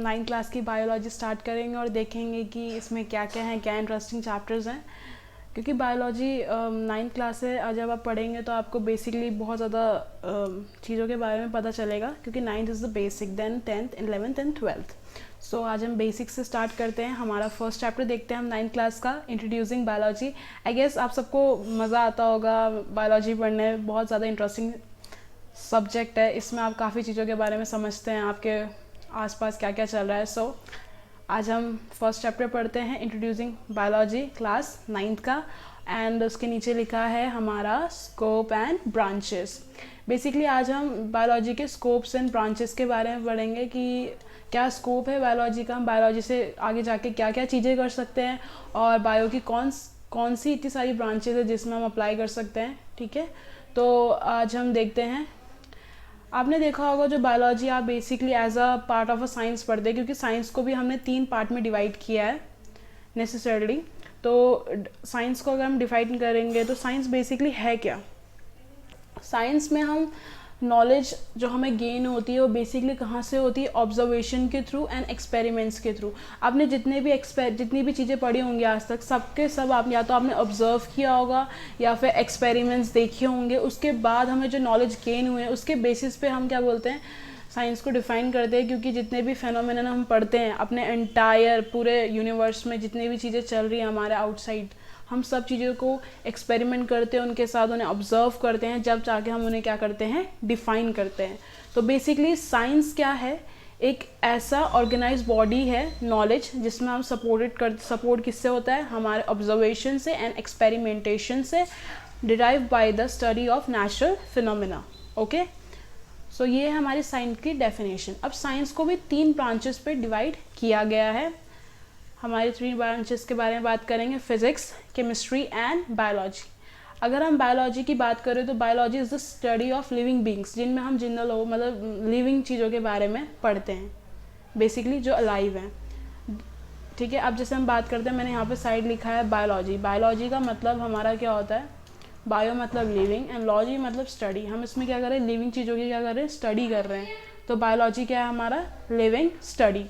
Ninth class की biology start करेंगे और देखेंगे कि इसमें क्या क्या है, क्या इंटरेस्टिंग चैप्टर्स हैं। क्योंकि बायोलॉजी नाइन्थ क्लास से जब आप पढ़ेंगे तो आपको बेसिकली बहुत ज़्यादा चीज़ों के बारे में पता चलेगा, क्योंकि ninth is the basic, then 10th 11th and 12th। So आज हम बेसिक से स्टार्ट करते हैं। हमारा फर्स्ट चैप्टर देखते हैं हम नाइन्थ क्लास का, इंट्रोड्यूसिंग बायोलॉजी। आई गेस आप सबको मज़ा आता होगा बायोलॉजी पढ़ने में, बहुत ज़्यादा इंटरेस्टिंग सब्जेक्ट है। इसमें आप काफ़ी चीज़ों के बारे में समझते हैं, आपके आसपास क्या क्या चल रहा है। सो आज हम फर्स्ट चैप्टर पढ़ते हैं, इंट्रोड्यूसिंग बायोलॉजी, क्लास नाइन्थ का। एंड उसके नीचे लिखा है हमारा स्कोप एंड ब्रांचेस। बेसिकली आज हम बायोलॉजी के स्कोप्स एंड ब्रांचेस के बारे में पढ़ेंगे कि क्या स्कोप है बायोलॉजी का, हम बायोलॉजी से आगे जाके क्या क्या चीज़ें कर सकते हैं, और बायो की कौन सी इतनी सारी ब्रांचेस है जिसमें हम अप्लाई कर सकते हैं। ठीक है, तो आज हम देखते हैं। आपने देखा होगा जो बायोलॉजी आप basically as a part of a science पढ़ते हैं, क्योंकि साइंस को भी हमने 3 पार्ट में डिवाइड किया है नेसेसरली। तो साइंस को अगर हम डिफाइन करेंगे तो साइंस बेसिकली है क्या। साइंस में हम नॉलेज जो हमें गेन होती है वो बेसिकली कहाँ से होती है, ऑब्जर्वेशन के थ्रू एंड एक्सपेरिमेंट्स के थ्रू। आपने जितनी भी चीज़ें पढ़ी होंगी आज तक, सबके सब आप या तो आपने ऑब्जर्व किया होगा या फिर एक्सपेरिमेंट्स देखे होंगे। उसके बाद हमें जो नॉलेज गेन हुए उसके बेसिस पे हम क्या बोलते हैं, साइंस को डिफाइन करते हैं। क्योंकि जितने भी फेनोमेनन हम पढ़ते हैं अपने एंटायर पूरे यूनिवर्स में, जितनी भी चीज़ें चल रही हैं हमारे आउटसाइड, हम सब चीज़ों को एक्सपेरिमेंट करते हैं, उनके साथ उन्हें ऑब्जर्व करते हैं, जब जाके हम उन्हें क्या करते हैं, डिफाइन करते हैं। तो बेसिकली साइंस क्या है, एक ऐसा ऑर्गेनाइज बॉडी है नॉलेज जिसमें हम सपोर्ट किससे होता है, हमारे ऑब्जर्वेशन से एंड एक्सपेरिमेंटेशन से, derive by the study of natural phenomena. Okay, so ये है हमारी साइंस की डेफिनेशन। अब साइंस को भी 3 ब्रांचेस पे डिवाइड किया गया है। हमारी 3 ब्रांचेस के बारे में बात करेंगे, फिजिक्स, केमिस्ट्री एंड बायोलॉजी। अगर हम बायोलॉजी की बात करें तो biology is the study of living beings, जिनमें हम जिंदा लोग मतलब लिविंग चीज़ों के बारे में पढ़ते हैं, बेसिकली जो अलाइव हैं। ठीक है, अब जैसे हम बात करते हैं, मैंने यहाँ पे साइड लिखा है बायोलॉजी। बायोलॉजी का मतलब हमारा क्या होता है, बायो मतलब लिविंग एंड लॉजी मतलब स्टडी। हम इसमें क्या कर रहे हैं, लिविंग चीज़ों की क्या कर रहे हैं, स्टडी कर रहे हैं। तो बायोलॉजी क्या है हमारा, लिविंग स्टडी।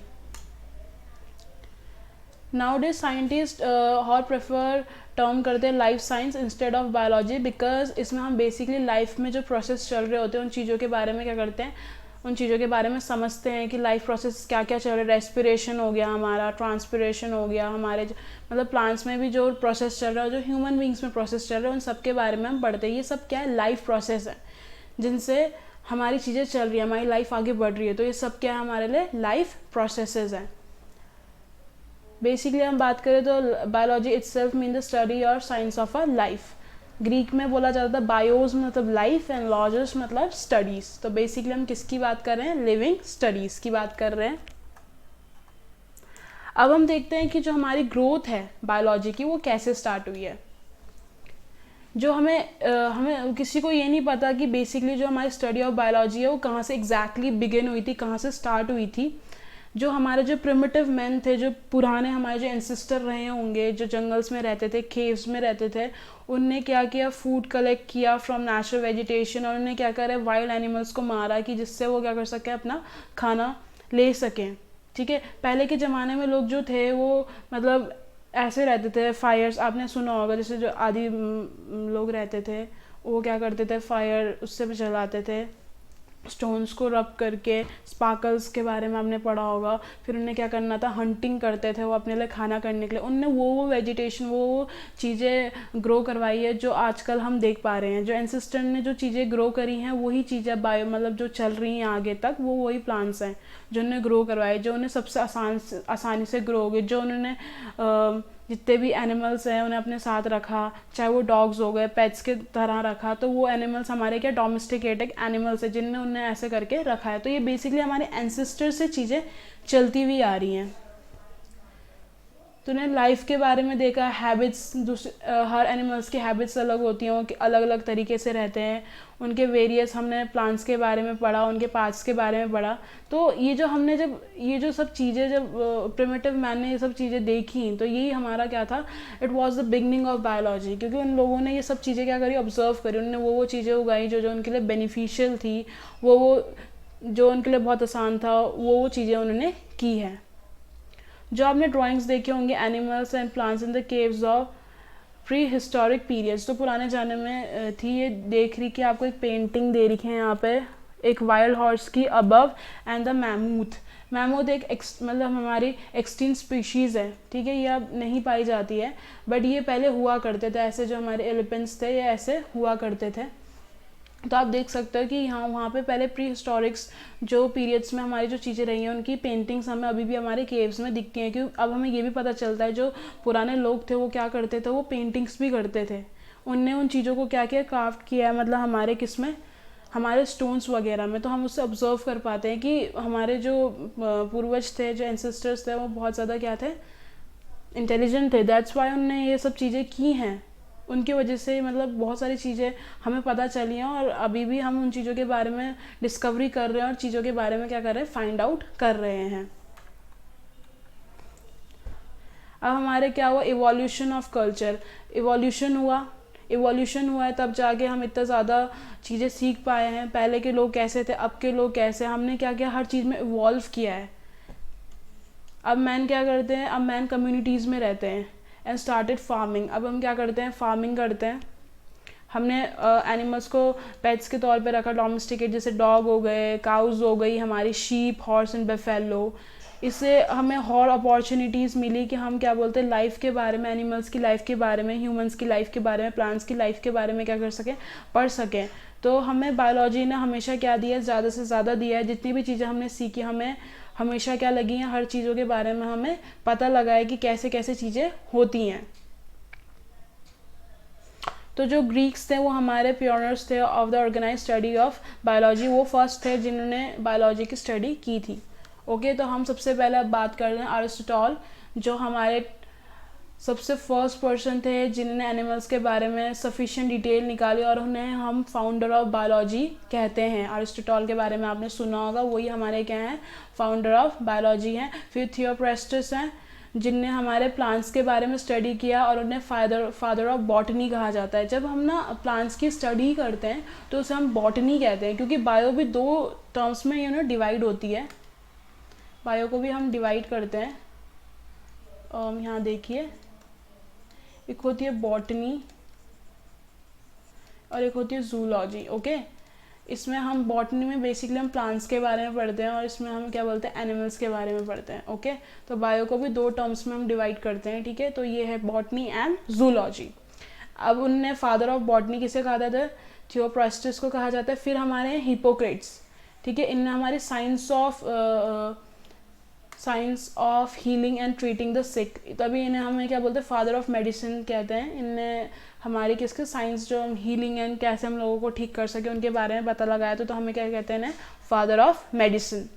Nowadays साइंटिस्ट और प्रेफर टर्म करते हैं life science instead of biology, because इसमें हम बेसिकली लाइफ में जो प्रोसेस चल रहे होते हैं उन चीज़ों के बारे में क्या करते हैं, उन चीज़ों के बारे में समझते हैं कि लाइफ प्रोसेस क्या क्या चल रहा है। रेस्पिरेशन हो गया हमारा, ट्रांसपिरेशन हो गया हमारे, मतलब प्लांट्स में भी जो प्रोसेस चल रहा है, जो ह्यूमन बींग्स में प्रोसेस चल रहा है, उन सब के बारे में हम पढ़ते हैं। ये सब क्या है, लाइफ प्रोसेस है जिनसे हमारी चीज़ें चल रही है, हमारी लाइफ आगे बढ़ रही है। तो ये सब क्या है, हमारे लिए लाइफ प्रोसेसेस हैं। बेसिकली हम बात करें तो biology itself mean the study और science of a life. Greek में बोला जाता था बायोस मतलब लाइफ एंड लॉजस मतलब स्टडीज़। तो बेसिकली हम किसकी बात कर रहे हैं, लिविंग स्टडीज़ की बात कर रहे हैं। अब हम देखते हैं कि जो हमारी ग्रोथ है बायोलॉजी की वो कैसे स्टार्ट हुई है। जो हमें किसी को ये नहीं पता कि बेसिकली जो हमारी स्टडी ऑफ बायोलॉजी है वो कहाँ से एग्जैक्टली बिगिन हुई थी, कहाँ से स्टार्ट हुई थी। जो हमारे जो प्रिमिटिव मैन थे, जो पुराने हमारे जो एंसेस्टर रहे होंगे, जो जंगल्स में रहते थे, केव्स में रहते थे, उनने क्या किया, फूड कलेक्ट किया फ्रॉम नेचुरल वेजिटेशन, और उन्होंने क्या करा, वाइल्ड एनिमल्स को मारा कि जिससे वो क्या कर सकें, अपना खाना ले सकें। ठीक है, पहले के ज़माने में लोग जो थे वो मतलब ऐसे रहते थे, फायर्स आपने सुना होगा, जैसे जो आदि लोग रहते थे वो क्या करते थे, फायर उससे भी जलाते थे, स्टोन्स को रब करके। स्पार्कल्स के बारे में आपने पढ़ा होगा। फिर उन्हें क्या करना था, हंटिंग करते थे वो अपने लिए खाना करने के लिए। उनने वो वेजिटेशन, वो चीज़ें ग्रो करवाई है जो आजकल हम देख पा रहे हैं। जो एंसेस्टर ने जो चीज़ें ग्रो करी हैं वही चीज़ें बायो मतलब जो चल रही हैं आगे तक, वो वही प्लांट्स हैं जो उन्हें ग्रो करवाए, जो उन्हें सबसे आसानी से ग्रो हो गए। जो उन्होंने जितने भी एनिमल्स हैं उन्हें अपने साथ रखा, चाहे वो डॉग्स हो गए, पेट्स के तरह रखा, तो वो एनिमल्स हमारे क्या डोमेस्टिकेटेड एनिमल्स है जिनने उन्हें ऐसे करके रखा है। तो ये बेसिकली हमारे एंसेस्टर से चीज़ें चलती हुई आ रही हैं। तो उन्हें लाइफ के बारे में देखा, हैबिट्स हर एनिमल्स की हैबिट्स अलग होती हैं, वो अलग अलग तरीके से रहते हैं। उनके वेरियस हमने प्लांट्स के बारे में पढ़ा, उनके पार्ट्स के बारे में पढ़ा। तो ये जो हमने जब ये जो सब चीज़ें जब प्रिमिटिव मैन ने ये सब चीज़ें देखी, तो यही हमारा क्या था, it was the beginning of biology. क्योंकि उन लोगों ने ये सब चीज़ें क्या करी, ऑब्जर्व करी, उन्होंने वो चीज़ें उगाई जो जो उनके लिए बेनिफिशियल थी, वो जो उनके लिए बहुत आसान था वो चीज़ें उन्होंने की हैं। जो आपने ड्राइंग्स देखे होंगे animals and plants in the caves of pre historic periods, तो पुराने ज़माने में थी, ये देख रही कि आपको एक पेंटिंग दे रखी है यहाँ पे एक वाइल्ड हॉर्स की अबव एंड द मैमूथ। मैमूथ एक मतलब हमारी एक्सटिंक्ट स्पीशीज़ है, ठीक है, ये अब नहीं पाई जाती है, बट ये पहले हुआ करते थे ऐसे, जो हमारे एलिफेंट्स थे ये ऐसे हुआ करते थे। तो आप देख सकते हो कि यहाँ वहाँ पे पहले प्री हिस्टोरिक्स जो पीरियड्स में हमारी जो चीज़ें रही हैं उनकी पेंटिंग्स हमें अभी भी हमारे केव्स में दिखती हैं। क्योंकि अब हमें ये भी पता चलता है जो पुराने लोग थे वो क्या करते थे, वो पेंटिंग्स भी करते थे, उनने उन चीज़ों को क्या किया, क्राफ्ट किया है, मतलब हमारे किस में, हमारे स्टोन्स वगैरह में। तो हम उससे ऑब्जर्व कर पाते हैं कि हमारे जो पूर्वज थे, जो एंसेस्टर्स थे, वो बहुत ज़्यादा क्या थे, इंटेलिजेंट थे। दैट्स वाई उनने ये सब चीज़ें की हैं, उनकी वजह से मतलब बहुत सारी चीज़ें हमें पता चली हैं और अभी भी हम उन चीज़ों के बारे में डिस्कवरी कर रहे हैं और चीज़ों के बारे में क्या कर रहे हैं, फाइंड आउट कर रहे हैं। अब हमारे क्या हुआ, इवोल्यूशन ऑफ कल्चर, इवोल्यूशन हुआ है तब जाके हम इतना ज़्यादा चीज़ें सीख पाए हैं। पहले के लोग कैसे थे, अब के लोग कैसे, हमने क्या किया, हर चीज़ में इवॉल्व किया है। अब मैन क्या करते हैं, अब मैन कम्युनिटीज़ में रहते हैं एंड स्टार्टेड फार्मिंग। अब हम क्या करते हैं, फार्मिंग करते हैं। हमने एनिमल्स को पेट्स के तौर पे रखा, डोमेस्टिकेट, जैसे डॉग हो गए, काउज हो गई, हमारी शीप, हॉर्स एंड बफेलो। इससे हमें और अपॉर्चुनिटीज़ मिली कि हम क्या बोलते हैं, लाइफ के बारे में, एनिमल्स की लाइफ के बारे में, ह्यूमंस की लाइफ के बारे में, प्लांट्स की लाइफ के बारे में क्या कर सकें, पढ़ सकें। तो हमें बायोलॉजी ने हमेशा क्या दिया है, ज़्यादा से ज़्यादा दिया है। जितनी भी चीज़ें हमने सीखी, हमें हमेशा क्या लगी हैं, हर चीज़ों के बारे में हमें पता लगा है कि कैसे कैसे चीज़ें होती हैं। तो जो ग्रीक्स थे वो हमारे प्योनर्स थे of the organise study of biology, वो फर्स्ट थे जिन्होंने बायोलॉजी की स्टडी की थी। ओके, तो हम सबसे पहले अब बात कर रहे हैं अरिस्टोटल, जो हमारे सबसे फर्स्ट पर्सन थे जिन्होंने एनिमल्स के बारे में सफिशिएंट डिटेल निकाली और उन्हें हम फाउंडर ऑफ बायोलॉजी कहते हैं। अरिस्टोटल के बारे में आपने सुना होगा, वही हमारे क्या हैं, फाउंडर ऑफ बायोलॉजी हैं। फिर थियोप्रेस्टस हैं जिनने हमारे प्लांट्स के बारे में स्टडी किया और उन्हें फादर ऑफ बॉटनी कहा जाता है। जब हम ना प्लांट्स की स्टडी करते हैं तो उसे हम बॉटनी कहते हैं, क्योंकि बायो भी दो टर्म्स में डिवाइड होती है। बायो को भी हम डिवाइड करते हैं, यहाँ देखिए, एक होती है बॉटनी और एक होती है जूलॉजी। ओके, इसमें हम बॉटनी में बेसिकली हम प्लांट्स के बारे में पढ़ते हैं और इसमें हम क्या बोलते हैं, एनिमल्स के बारे में पढ़ते हैं। ओके, तो बायो को भी दो टर्म्स में हम डिवाइड करते हैं, ठीक है। तो ये है बॉटनी एंड जूलॉजी। अब उनने फादर ऑफ बॉटनी किसे कहा जाता है, थियोप्रेस्टस को कहा जाता है। फिर हमारे हिपोक्रेट्स, ठीक है, इनने हमारी science of healing and treating the sick, तभी इन्हें हमें क्या बोलते हैं, फादर ऑफ मेडिसिन कहते हैं। इनने हमारी किसके साइंस जो हम हीलिंग एंड कैसे हम लोगों को ठीक कर सके उनके बारे में पता लगाया, तो हमें क्या कहते हैं इन्हें, फादर ऑफ मेडिसिन।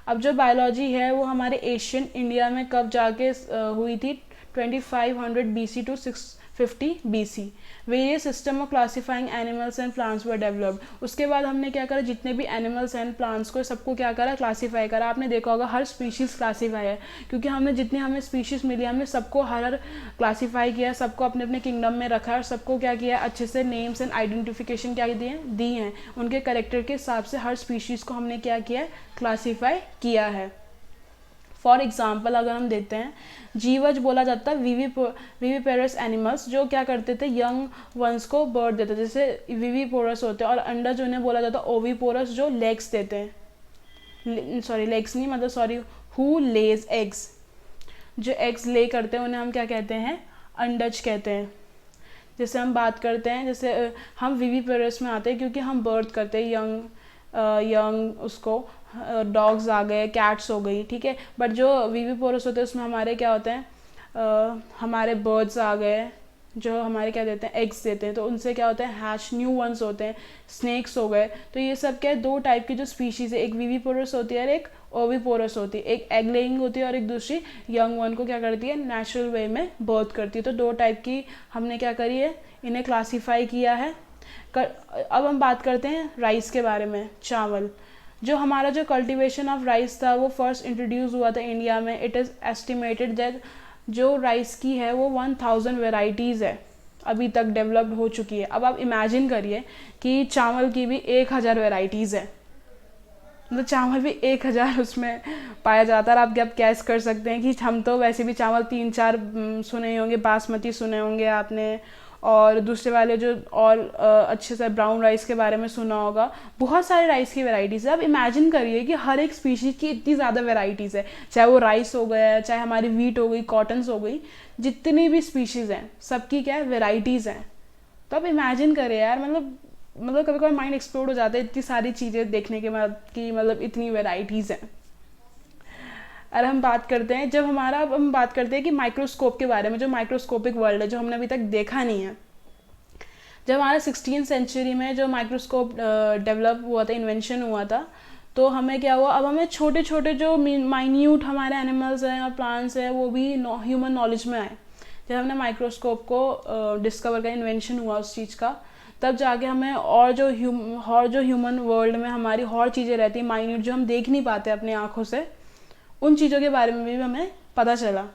अब जो बायोलॉजी है वो हमारे एशियन इंडिया में कब जाके हुई थी, 2500 BC to 650 BC। Various system of classifying animals and plants were developed. उसके बाद हमने क्या करा, जितने भी एनिमल्स एंड प्लांट्स को सबको क्या करा, क्लासीफाई करा। आपने देखा होगा हर स्पीशीज़ क्लासीफाई है, क्योंकि हमने जितनी हमें स्पीशीज़ मिली हमने सबको हर क्लासीफाई किया, सबको अपने अपने किंगडम में रखा और सबको क्या किया, अच्छे से नेम्स एंड आइडेंटिफिकेशन क्या दी हैं, उनके करेक्टर के हिसाब से हर स्पीशीज़ को हमने क्या किया है, क्लासीफाई किया है। फॉर एग्जाम्पल अगर हम देते हैं, जीवज बोला जाता है विविपेरस एनिमल्स, जो क्या करते थे, यंग वंस को बर्थ देते थे, जैसे विविपोरस होते हैं। और अंडा जो उन्हें बोला जाता है ओविपोरस, जो लेग्स देते हैं, लेग्स नहीं मतलब हु लेज एग्स, जो एग्स ले करते हैं उन्हें हम क्या कहते हैं, अंडज कहते हैं। जैसे हम बात करते हैं, जैसे हम विविपेरस में आते हैं क्योंकि हम बर्थ करते हैं यंग उसको, डॉग्स आ गए, कैट्स हो गई, ठीक है। बट जो विविपोरस होते हैं उसमें हमारे क्या होते हैं, हमारे बर्ड्स आ गए जो हमारे क्या देते हैं, एग्स देते हैं, तो उनसे क्या होता है, हैश न्यू वंस होते हैं, स्नेक्स हो गए। तो ये सब क्या है, दो टाइप की जो स्पीशीज़ है, एक विविपोरस होती है और एक ओविपोरस होती है। एक एग लेइंग होती है और एक दूसरी यंग वन को क्या करती है, नेचुरल वे में बर्थ करती है। तो दो टाइप की हमने क्या करी है, इन्हें क्लासीफाई किया है। अब हम बात करते हैं राइस के बारे में, चावल। जो हमारा जो कल्टीवेशन ऑफ राइस था वो फर्स्ट इंट्रोड्यूस हुआ था इंडिया में। इट इज़ एस्टिमेटेड दैट जो राइस की है वो 1000 वेराइटीज़ है, अभी तक डेवलप्ड हो चुकी है। अब आप इमेजिन करिए कि चावल की भी 1000 वेराइटीज़ है। मतलब चावल भी 1000 उसमें पाया जाता है। और आप क्या कैस कर सकते हैं कि हम तो वैसे भी चावल 3-4 सुने ही होंगे, बासमती सुने होंगे आपने, और दूसरे वाले जो और अच्छे से ब्राउन राइस के बारे में सुना होगा। बहुत सारे राइस की वैरायटीज़ है। अब इमेजिन करिए कि हर एक स्पीशीज़ की इतनी ज़्यादा वैरायटीज़ है, चाहे वो राइस हो गया, चाहे हमारी वीट हो गई, कॉटन्स हो गई, जितनी भी स्पीशीज़ हैं सबकी क्या है, वैरायटीज़ हैं। तो अब इमेजिन करें यार, मतलब कभी कभी माइंड एक्सप्लोड हो जाता है इतनी सारी चीज़ें देखने के बाद कि मतलब इतनी वैरायटीज़ हैं। और हम बात करते हैं, जब हमारा अब हम बात करते हैं कि माइक्रोस्कोप के बारे में, जो माइक्रोस्कोपिक वर्ल्ड है जो हमने अभी तक देखा नहीं है। जब हमारा 16th सेंचुरी में जो माइक्रोस्कोप डेवलप हुआ था, इन्वेंशन हुआ था, तो हमें क्या हुआ, अब हमें छोटे छोटे जो माइन्यूट हमारे एनिमल्स हैं और प्लांट्स हैं वो भी ह्यूमन नॉलेज में आए। जब हमने माइक्रोस्कोप को डिस्कवर का, इन्वेंशन हुआ उस चीज़ का, तब जाके हमें और जो ह्यूमन वर्ल्ड में हमारी और चीज़ें रहती हैं माइन्यूट, जो हम देख नहीं पाते अपनी आँखों से, उन चीज़ों के बारे में भी हमें पता चला।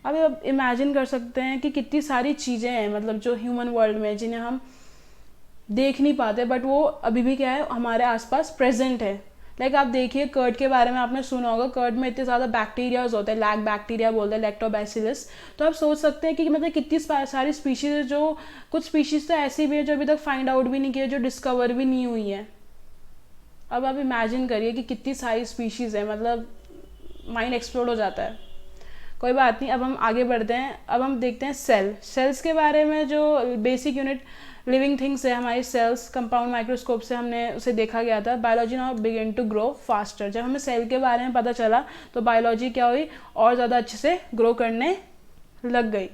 अब इमेजिन कर सकते हैं कि कितनी सारी चीज़ें हैं मतलब जो ह्यूमन वर्ल्ड में, जिन्हें हम देख नहीं पाते बट वो अभी भी क्या है, हमारे आसपास प्रेजेंट है। लाइक आप देखिए, कर्ड के बारे में आपने सुना होगा, कर्ड में इतने ज़्यादा बैक्टीरियाज होते हैं, लैक बैक्टीरिया बोलते हैं, लैक्टोबैसिलस। तो आप सोच सकते हैं कि मतलब कितनी सारी स्पीशीज़, जो कुछ स्पीशीज़ तो ऐसी भी है जो अभी तक फाइंड आउट भी नहीं की है, जो डिस्कवर भी नहीं हुई है। अब आप इमेजिन करिए कि कितनी सारी स्पीशीज़ है, मतलब माइंड एक्सप्लोड हो जाता है। कोई बात नहीं, अब हम आगे बढ़ते हैं। अब हम देखते हैं सेल्स के बारे में। जो बेसिक यूनिट लिविंग थिंग्स है हमारी सेल्स, कंपाउंड माइक्रोस्कोप से हमने उसे देखा गया था। Biology now begin to grow faster. जब हमें सेल के बारे में पता चला तो बायोलॉजी क्या हुई, और ज़्यादा अच्छे से ग्रो करने लग गई।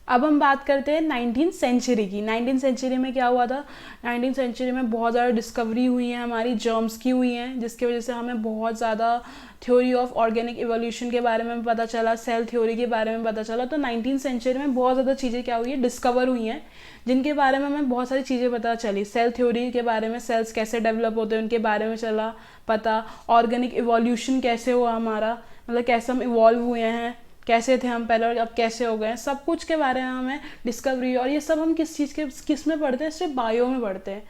अब हम बात करते हैं 19th सेंचुरी की। 19th सेंचुरी में क्या हुआ था, 19th सेंचुरी में बहुत ज़्यादा डिस्कवरी हुई है हमारी, जर्म्स की हुई हैं, जिसकी वजह से हमें बहुत ज़्यादा थ्योरी ऑफ ऑर्गेनिक इवोल्यूशन के बारे में पता चला, सेल थ्योरी के बारे में पता चला। तो 19th सेंचुरी में बहुत ज़्यादा चीज़ें क्या हुई है, डिस्कवर हुई हैं, जिनके बारे में हमें बहुत सारी चीज़ें पता चली। सेल थ्योरी के बारे में, सेल्स कैसे डेवलप होते हैं उनके बारे में चला पता, ऑर्गेनिक इवोल्यूशन कैसे हुआ हमारा, मतलब कैसे हम इवॉल्व हुए हैं, कैसे थे हम पहले और अब कैसे हो गए हैं, सब कुछ के बारे में हमें डिस्कवरी। और ये सब हम किस में पढ़ते हैं, सिर्फ बायो में पढ़ते हैं,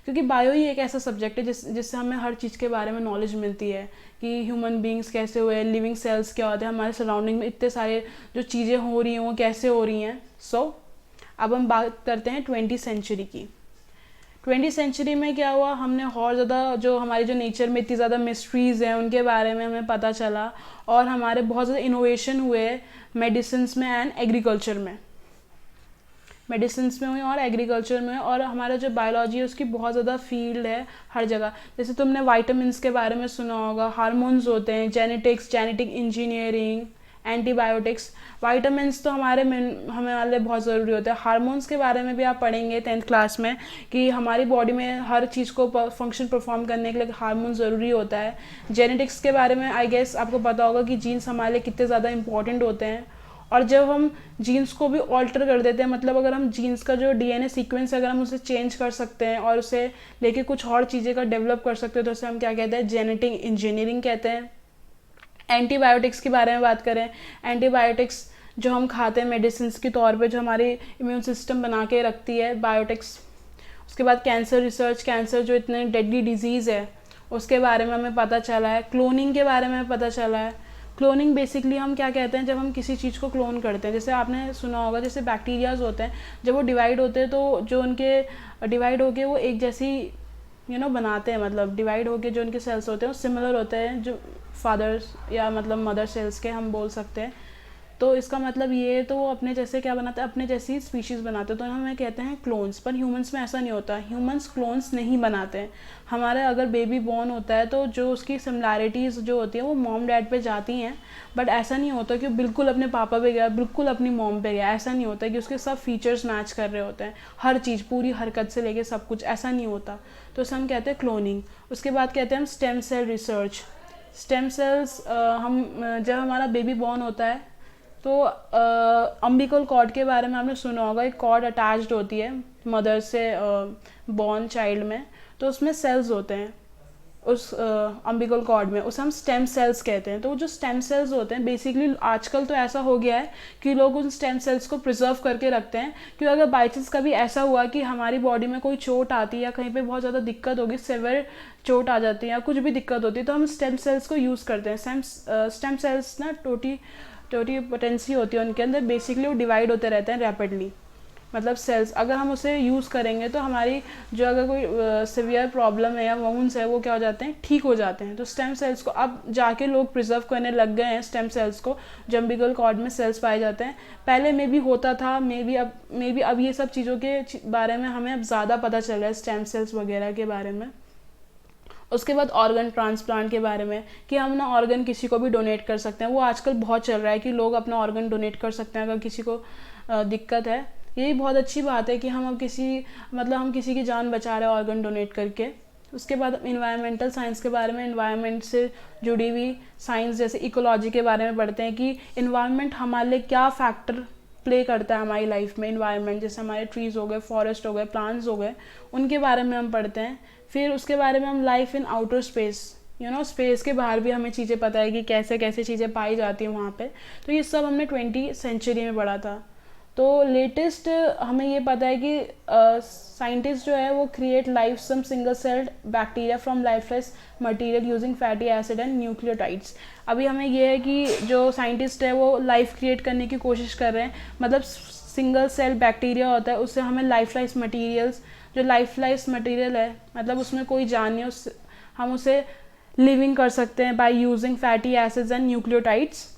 क्योंकि बायो ही एक ऐसा सब्जेक्ट है जिससे हमें हर चीज़ के बारे में नॉलेज मिलती है कि ह्यूमन बींग्स कैसे हुए, लिविंग सेल्स क्या होते हैं, हमारे सराउंडिंग में इतने सारे जो चीज़ें हो रही हैं वो कैसे हो रही हैं। अब हम बात करते हैं 20th सेंचुरी की। 20th सेंचुरी में क्या हुआ, हमने और ज़्यादा जो हमारी जो नेचर में इतनी ज़्यादा मिस्ट्रीज़ हैं उनके बारे में हमें पता चला, और हमारे बहुत ज़्यादा इनोवेशन हुए मेडिसिन्स में एंड एग्रीकल्चर में। मेडिसिन्स में हुई और एग्रीकल्चर में, और हमारा जो बायोलॉजी है उसकी बहुत ज़्यादा फील्ड है हर जगह। जैसे तुमने वाइटामिन्स के बारे में सुना होगा, हार्मोन्स होते हैं, जेनेटिक इंजीनियरिंग, एंटीबायोटिक्स। वाइटामिन्स तो हमें वाले बहुत ज़रूरी होते हैं। हार्मोन्स के बारे में भी आप पढ़ेंगे 10th क्लास में कि हमारी बॉडी में हर चीज़ को फंक्शन परफॉर्म करने के लिए हार्मोन ज़रूरी होता है। जेनेटिक्स के बारे में आई गेस आपको पता होगा कि जीन्स हमारे लिए कितने ज़्यादा इंपॉर्टेंट होते हैं, और जब हम जीन्स को भी ऑल्टर कर देते हैं, मतलब अगर हम जीन्स का जो डीएनए सीक्वेंस अगर हम उसे चेंज कर सकते हैं और उसे लेके कुछ और चीज़ें का डेवलप कर सकते हैं, तो उसे हम क्या कहते हैं, जेनेटिक इंजीनियरिंग कहते हैं। एंटीबायोटिक्स के बारे में बात करें, एंटीबायोटिक्स जो हम खाते हैं मेडिसिन के तौर पे, जो हमारी इम्यून सिस्टम बना के रखती है, बायोटिक्स। उसके बाद कैंसर रिसर्च, कैंसर जो इतने डेडली डिजीज़ है उसके बारे में हमें पता चला है। क्लोनिंग के बारे में पता चला है। क्लोनिंग बेसिकली हम क्या कहते हैं, जब हम किसी चीज़ को क्लोन करते हैं, जैसे आपने सुना होगा जैसे बैक्टीरियाज होते हैं, जब वो डिवाइड होते हैं तो जो उनके डिवाइड होके वो एक जैसी बनाते हैं, मतलब डिवाइड होके जो उनके सेल्स होते हैं वो सिमिलर होते हैं जो फादर्स या मतलब मदर सेल्स के हम बोल सकते हैं। तो इसका मतलब ये, तो वो अपने जैसे क्या बनाते हैं, अपने जैसी स्पीशीज़ बनाते हैं, तो हमें कहते हैं क्लोन्स। पर ह्यूमंस में ऐसा नहीं होता, ह्यूमंस क्लोन्स नहीं बनाते हैं। हमारे अगर बेबी बॉर्न होता है तो जो उसकी सिमिलैरिटीज़ जो होती हैं वो मॉम डैड पे जाती हैं, बट ऐसा नहीं होता कि बिल्कुल अपने पापा पे गया, बिल्कुल अपनी मॉम पे गया, ऐसा नहीं होता कि उसके सब फीचर्स मैच कर रहे होते हैं, हर चीज़, पूरी हरकत से लेके सब कुछ, ऐसा नहीं होता। तो उसे हम कहते हैं क्लोनिंग। उसके बाद कहते हैं हम stem cell research. Stem cells जब हमारा बेबी बॉर्न होता है तो अम्बिकल कॉर्ड के बारे में आपने सुना होगा, एक कॉर्ड अटैच्ड होती है मदर से बॉर्न चाइल्ड में, तो उसमें सेल्स होते हैं। उस अम्बिकल कॉर्ड में, उसे हम स्टेम सेल्स कहते हैं। तो जो स्टेम सेल्स होते हैं बेसिकली आजकल तो ऐसा हो गया है कि लोग उन स्टेम सेल्स को प्रिजर्व करके रखते हैं, क्योंकि अगर बाई चांस कभी ऐसा हुआ कि हमारी बॉडी में कोई चोट आती है या कहीं पे बहुत ज़्यादा दिक्कत होगी, सेवियर चोट आ जाती है या कुछ भी दिक्कत होती है, तो हम स्टेम सेल्स को यूज़ करते हैं। स्टेम सेल्स ना टोटी पोटेंसी होती है उनके अंदर, बेसिकली वो डिवाइड होते रहते हैं रैपिडली, मतलब सेल्स। अगर हम उसे यूज़ करेंगे तो हमारी जो अगर कोई सिवियर प्रॉब्लम है या वुंड्स है वो क्या हो जाते हैं, ठीक हो जाते हैं। तो स्टेम सेल्स को अब जाके लोग प्रिजर्व करने लग गए हैं, स्टेम सेल्स को, जो अम्बिकल कॉर्ड में सेल्स पाए जाते हैं। पहले में भी होता था, मे बी अब ये सब चीज़ों के बारे में हमें अब ज़्यादा पता चल रहा है, स्टेम सेल्स वगैरह के बारे में। उसके बाद ऑर्गन ट्रांसप्लांट के बारे में, कि हम ना ऑर्गन किसी को भी डोनेट कर सकते हैं। वो आजकल बहुत चल रहा है कि लोग अपना ऑर्गन डोनेट कर सकते हैं अगर किसी को दिक्कत है। यही बहुत अच्छी बात है कि हम अब हम किसी की जान बचा रहे हैं ऑर्गन डोनेट करके। उसके बाद इन्वायरमेंटल साइंस के बारे में, इन्वायरमेंट से जुड़ी हुई साइंस जैसे इकोलॉजी के बारे में पढ़ते हैं कि इन्वायरमेंट हमारे लिए क्या फैक्टर प्ले करता है हमारी लाइफ में। इन्वायरमेंट जैसे हमारे ट्रीज़ हो गए, फॉरेस्ट हो गए, प्लांट्स हो गए, उनके बारे में हम पढ़ते हैं। फिर उसके बारे में हम life in outer space, space के बाहर भी हमें चीज़ें पता है कि कैसे कैसे चीज़ें पाई जाती हैं वहाँ पे। तो ये सब हमने 20वीं सेंचुरी में पढ़ा था। तो लेटेस्ट हमें ये पता है कि साइंटिस्ट जो है वो create life some single celled bacteria from lifeless material using fatty acid and nucleotides. अभी हमें ये है कि जो साइंटिस्ट है वो लाइफ क्रिएट करने की कोशिश कर रहे हैं, मतलब सिंगल सेल बैक्टीरिया होता है, उससे हमें लाइफलाइस मटेरियल्स, जो लाइफलाइस मटेरियल है मतलब उसमें कोई जान नहीं, हम उसे लिविंग कर सकते हैं by using fatty acids and nucleotides.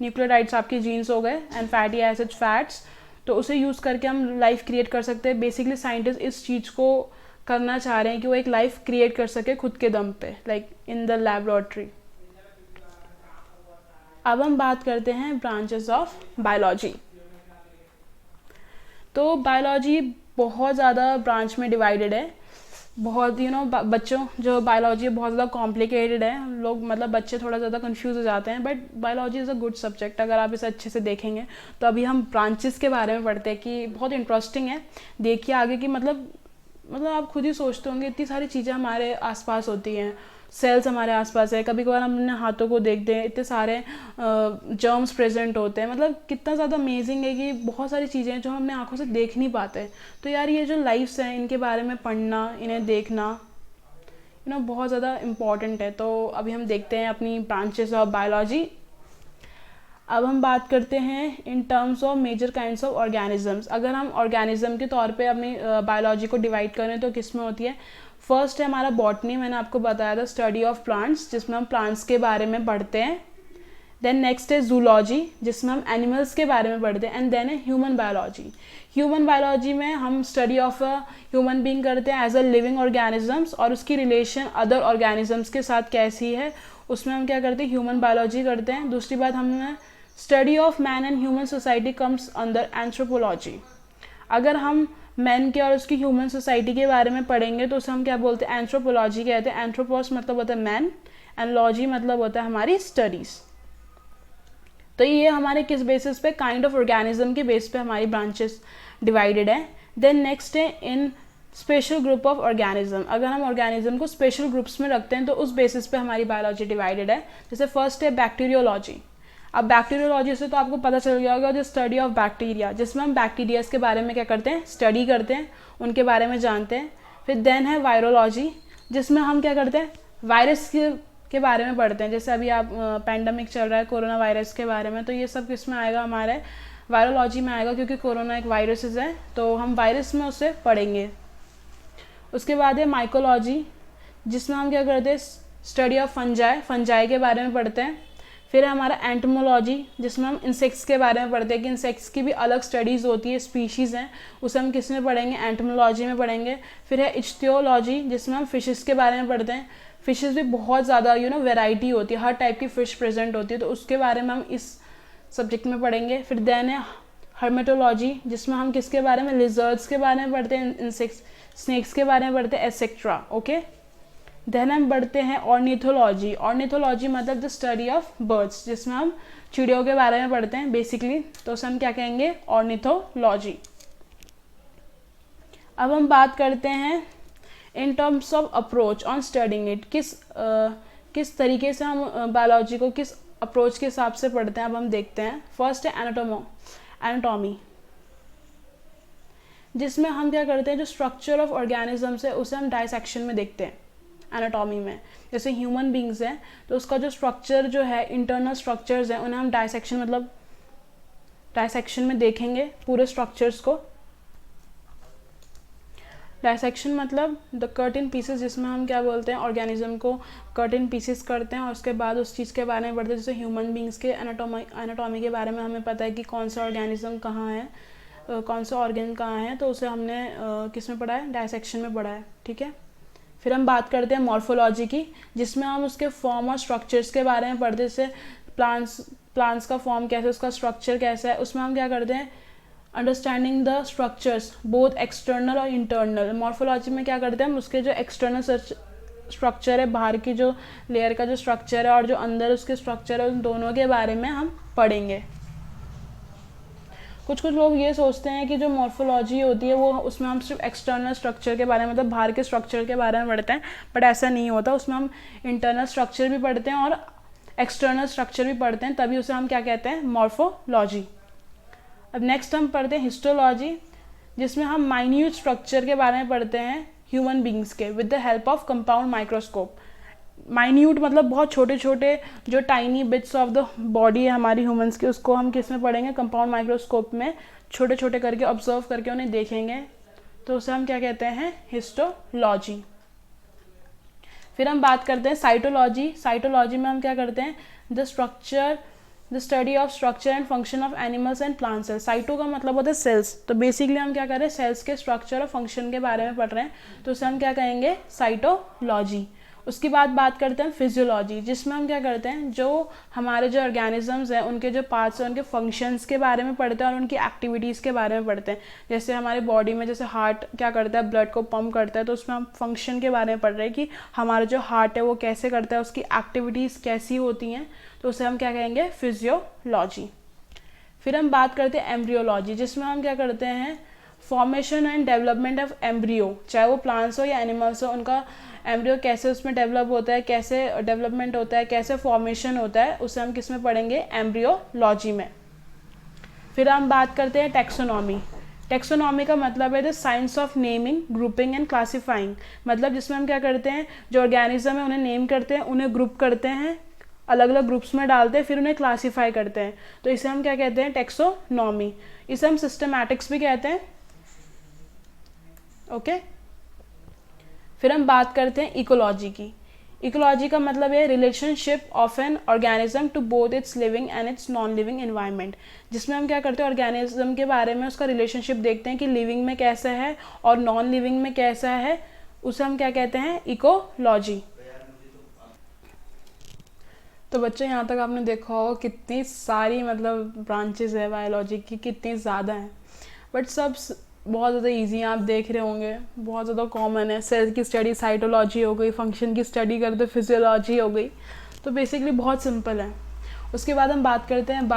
Nucleotides आपके जीन्स हो गए एंड फैटी एसिड्स फैट्स, तो उसे यूज़ करके हम लाइफ क्रिएट कर सकते हैं। बेसिकली साइंटिस्ट इस चीज़ को करना चाह रहे हैं कि वो एक लाइफ क्रिएट कर सके खुद के दम पे, लाइक इन द लैबोरेटरी। अब हम बात करते हैं ब्रांचेस ऑफ बायोलॉजी। तो बायोलॉजी बहुत ज़्यादा ब्रांच में डिवाइडेड है। बहुत बच्चों जो बायोलॉजी बहुत ज़्यादा कॉम्प्लिकेटेड है, लोग मतलब बच्चे थोड़ा ज़्यादा कंफ्यूज हो जाते हैं, but biology is a good subject अगर आप इसे अच्छे से देखेंगे। तो अभी हम ब्रांचेस के बारे में पढ़ते हैं कि बहुत इंटरेस्टिंग है। देखिए आगे की मतलब आप खुद ही सोचते होंगे इतनी सारी चीज़ें हमारे आसपास होती हैं, सेल्स हमारे आसपास है, कभी कभार हम अपने हाथों को देखते हैं इतने सारे जर्म्स प्रेजेंट होते हैं, मतलब कितना ज़्यादा अमेजिंग है कि बहुत सारी चीज़ें हैं जो हम अपने आंखों से देख नहीं पाते। तो यार ये जो लाइफ्स हैं इनके बारे में पढ़ना, इन्हें देखना बहुत ज़्यादा इम्पॉर्टेंट है। तो अभी हम देखते हैं अपनी ब्रांचेस ऑफ बायोलॉजी। अब हम बात करते हैं in terms of major kinds of organisms. अगर हम ऑर्गेनिज्म के तौर पे अपनी बायोलॉजी को डिवाइड करें तो किस में होती है। फर्स्ट है हमारा बॉटनी, मैंने आपको बताया था, स्टडी ऑफ प्लांट्स, जिसमें हम प्लांट्स के बारे में पढ़ते हैं। देन नेक्स्ट है जूलॉजी, जिसमें हम एनिमल्स के बारे में पढ़ते हैं। एंड देन है ह्यूमन बायोलॉजी। ह्यूमन बायोलॉजी में हम study of a human being करते हैं एज अ लिविंग ऑर्गेनिजम्स, और उसकी रिलेशन अदर ऑर्गेनिजम्स के साथ कैसी है उसमें हम क्या करते हैं, ह्यूमन बायोलॉजी करते हैं। दूसरी बात हमें study of man and human society comes under anthropology. अगर हम मैन के और उसकी ह्यूमन सोसाइटी के बारे में पढ़ेंगे तो उसे हम क्या बोलते हैं, एंथ्रोपोलॉजी कहते हैं। एंथ्रोपोस मतलब होता है मैन एंड लॉजी मतलब होता है हमारी स्टडीज़। तो ये हमारे किस बेसिस पे, काइंड ऑफ ऑर्गेनिज्म के बेस पे हमारी ब्रांचेस डिवाइडेड है। देन नेक्स्ट है इन स्पेशल ग्रुप ऑफ ऑर्गेनिज्म। अगर हम ऑर्गेनिज्म को स्पेशल ग्रुप्स में रखते हैं तो उस बेसिस पे हमारी बायोलॉजी डिवाइडेड है। जैसे फर्स्ट है बैक्टीरियोलॉजी। अब बैक्टीरियोलॉजी से तो आपको पता चल गया होगा, जो स्टडी ऑफ बैक्टीरिया, जिसमें हम बैक्टीरियाज के बारे में क्या करते हैं, स्टडी करते हैं, उनके बारे में जानते हैं। फिर देन है वायरोलॉजी, जिसमें हम क्या करते हैं, वायरस के बारे में पढ़ते हैं। जैसे अभी आप पैंडमिक चल रहा है कोरोना वायरस के बारे में, तो ये सब किस में आएगा, हमारे वायरोलॉजी में आएगा, क्योंकि कोरोना एक वायरस है तो हम वायरस में उसे पढ़ेंगे। उसके बाद है माइकोलॉजी, जिसमें हम क्या करते हैं, स्टडी ऑफ फंजाई के बारे में पढ़ते हैं। फिर है हमारा एंटोमोलॉजी, जिसमें हम इंसेक्ट्स के बारे में पढ़ते हैं कि इंसेक्ट्स की भी अलग स्टडीज़ होती है, स्पीशीज़ हैं, उसे हम किस में पढ़ेंगे, एंटोमोलॉजी में पढ़ेंगे। फिर है इच्थियोलॉजी, जिसमें हम फिशेस के बारे में पढ़ते हैं। फिशेस भी बहुत ज़्यादा वैरायटी होती है, हर टाइप की फ़िश प्रेजेंट होती है, तो उसके बारे में हम इस सब्जेक्ट में पढ़ेंगे। फिर देन है हर्मेटोलॉजी, जिसमें हम किसके बारे में, लिजर्ड्स के बारे में पढ़ते हैं, इंसेक्ट्स, स्नेक्स के बारे में पढ़ते हैं, एटसेट्रा। ओके, देन हम बढ़ते हैं ऑर्निथोलॉजी। ऑर्निथोलॉजी मतलब द स्टडी ऑफ बर्ड्स, जिसमें हम चिड़ियों के बारे में पढ़ते हैं बेसिकली, तो उसे हम क्या कहेंगे, ऑर्निथोलॉजी। अब हम बात करते हैं in terms of approach on studying it, किस तरीके से हम बायोलॉजी को किस अप्रोच के हिसाब से पढ़ते हैं, अब हम देखते हैं। फर्स्ट है एनाटॉमी, जिसमें हम क्या करते हैं, जो स्ट्रक्चर ऑफ ऑर्गेनिजम्स है उसे हम डाइसेक्शन में देखते हैं एनाटॉमी में। जैसे ह्यूमन बींग्स हैं तो उसका जो स्ट्रक्चर जो है, इंटरनल स्ट्रक्चर्स हैं, उन्हें हम डाइसेक्शन में देखेंगे पूरे स्ट्रक्चर्स को। डाइसेक्शन मतलब द कट इन पीसेस, जिसमें हम क्या बोलते हैं, ऑर्गेनिज्म को कट इन पीसेस करते हैं और उसके बाद उस चीज़ के बारे में पढ़ते हैं। जैसे ह्यूमन बींग्स के एनाटॉमी के बारे में हमें पता है कि कौन सा ऑर्गेनिज्म कहाँ है, कौन सा ऑर्गन कहाँ है, तो उसे हमने किस में पढ़ा है, डाइसेक्शन में पढ़ा है, ठीक है। फिर हम बात करते हैं मॉर्फोलॉजी की, जिसमें हम उसके फॉर्म और स्ट्रक्चर्स के बारे में पढ़ते हैं। जैसे प्लांट्स का फॉर्म कैसे, उसका स्ट्रक्चर कैसा है, उसमें हम क्या करते हैं, understanding the structures both external और इंटरनल। मॉर्फोलॉजी में क्या करते हैं, हम उसके जो एक्सटर्नल स्ट्रक्चर है, बाहर की जो लेयर का जो स्ट्रक्चर है और जो अंदर उसके स्ट्रक्चर है, उन दोनों के बारे में हम पढ़ेंगे। कुछ लोग ये सोचते हैं कि जो मॉर्फोलॉजी होती है वो उसमें हम सिर्फ एक्सटर्नल स्ट्रक्चर के बारे में, मतलब बाहर के स्ट्रक्चर के बारे में पढ़ते हैं, बट ऐसा नहीं होता। उसमें हम इंटरनल स्ट्रक्चर भी पढ़ते हैं और एक्सटर्नल स्ट्रक्चर भी पढ़ते हैं, तभी उसे हम क्या कहते हैं, मॉर्फोलॉजी। अब नेक्स्ट हम पढ़ते हैं हिस्टोलॉजी, जिसमें हम माइन्यूट स्ट्रक्चर के बारे में पढ़ते हैं ह्यूमन बींग्स के with the help of compound microscope. Minute मतलब बहुत छोटे छोटे जो tiny bits of the body है हमारी ह्यूमंस की, उसको हम किस में पढ़ेंगे, कंपाउंड माइक्रोस्कोप में छोटे छोटे करके ऑब्जर्व करके उन्हें देखेंगे, तो उसे हम क्या कहते हैं, हिस्टोलॉजी। फिर हम बात करते हैं साइटोलॉजी में हम क्या करते हैं, the study of structure and function of animals and plant cells. Cyto का मतलब होता है सेल्स, तो बेसिकली हम क्या कर रहे हैं, सेल्स के स्ट्रक्चर और फंक्शन के बारे में पढ़ रहे हैं, तो उसे हम क्या कहेंगे, साइटोलॉजी। उसके बाद बात करते हैं फिजियोलॉजी, जिसमें हम क्या करते हैं, जो हमारे जो ऑर्गेनिजम्स हैं उनके जो पार्ट्स हैं उनके फंक्शंस के बारे में पढ़ते हैं और उनकी एक्टिविटीज़ के बारे में पढ़ते हैं। जैसे हमारे बॉडी में जैसे हार्ट क्या करता है, ब्लड को पंप करता है, तो उसमें हम फंक्शन के बारे में पढ़ रहे हैं कि हमारा जो हार्ट है वो कैसे करता है, उसकी एक्टिविटीज़ कैसी होती हैं, तो उसे हम क्या कहेंगे, फिजियोलॉजी। फिर हम बात करते हैं एम्ब्रियोलॉजी, जिसमें हम क्या करते हैं, formation and development of embryo, चाहे वो प्लांट्स हो या एनिमल्स हो, उनका एम्ब्रियो कैसे उसमें डेवलप होता है, कैसे डेवलपमेंट होता है, कैसे फॉर्मेशन होता है, उसे हम किस में पढ़ेंगे, एम्ब्रियोलॉजी में। फिर हम बात करते हैं टेक्सोनॉमी का मतलब है the science of naming, grouping and classifying, मतलब जिसमें हम क्या करते हैं, जो ऑर्गेनिज्म है उन्हें नेम करते हैं, उन्हें ग्रुप करते हैं, अलग अलग ग्रुप्स में डालते हैं, फिर उन्हें क्लासीफाई करते हैं, तो इसे हम क्या कहते हैं, टेक्सोनॉमी। इसे हम सिस्टमैटिक्स भी कहते हैं, ओके। फिर हम बात करते हैं इकोलॉजी की। इकोलॉजी का मतलब है relationship of an organism to both its living and its non living environment, जिसमें हम क्या करते हैं, ऑर्गेनिज्म के बारे में उसका रिलेशनशिप देखते हैं कि लिविंग में कैसा है और नॉन लिविंग में कैसा है, उसे हम क्या कहते हैं, इकोलॉजी। तो बच्चों यहाँ तक आपने देखा होगा कितनी सारी मतलब ब्रांचेस है बायोलॉजी की, कितनी ज़्यादा हैं, बट सब बहुत ज़्यादा इजी हैं, आप देख रहे होंगे, बहुत ज़्यादा कॉमन है। सेल की स्टडी साइटोलॉजी हो गई, फंक्शन की स्टडी करते फिजियोलॉजी हो गई, तो बेसिकली बहुत सिंपल है। उसके बाद हम बात करते हैं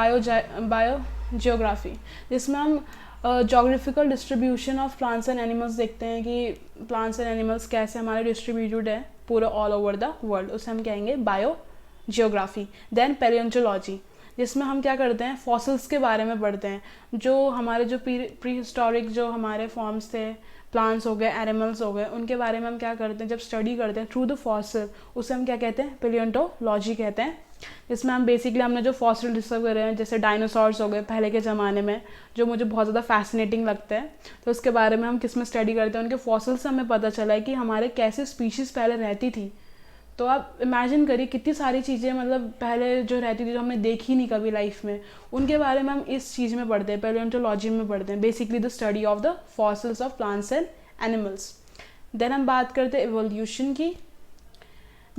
बायोजियोग्राफी, जिसमें हम geographical distribution of plants and animals देखते हैं कि प्लांट्स एंड एनिमल्स कैसे हमारे डिस्ट्रीब्यूटेड है पूरे ऑल ओवर द वर्ल्ड, उसे हम कहेंगे बायोजियोग्राफी। देन पैलियोंटोलॉजी, जिसमें हम क्या करते हैं, फॉसिल्स के बारे में पढ़ते हैं, जो हमारे जो प्री हिस्टोरिक जो हमारे फॉर्म्स थे, प्लांट्स हो गए, एनिमल्स हो गए, उनके बारे में हम क्या करते हैं, जब स्टडी करते हैं थ्रू द फॉसिल, उसे हम क्या कहते हैं, पैलियोंटोलॉजी कहते हैं। जिसमें हम बेसिकली हमने जो फॉसिल डिस्कवर करे हैं, जैसे डायनासोर्स हो गए पहले के ज़माने में, जो मुझे बहुत ज़्यादा फैसिनेटिंग लगता है, तो उसके बारे में हम किस में स्टडी करते हैं, उनके फॉसिल से हमें पता चला है कि हमारे कैसे स्पीशीज़ पहले रहती थी। तो आप इमेजिन करिए कितनी सारी चीज़ें मतलब पहले जो रहती थी, जो हमने देखी नहीं कभी लाइफ में, उनके बारे में हम इस चीज़ में पढ़ते हैं, पैलियोंटोलॉजी में पढ़ते हैं, basically the study of the fossils of plants and animals. Then हम बात करते हैं इवोल्यूशन की,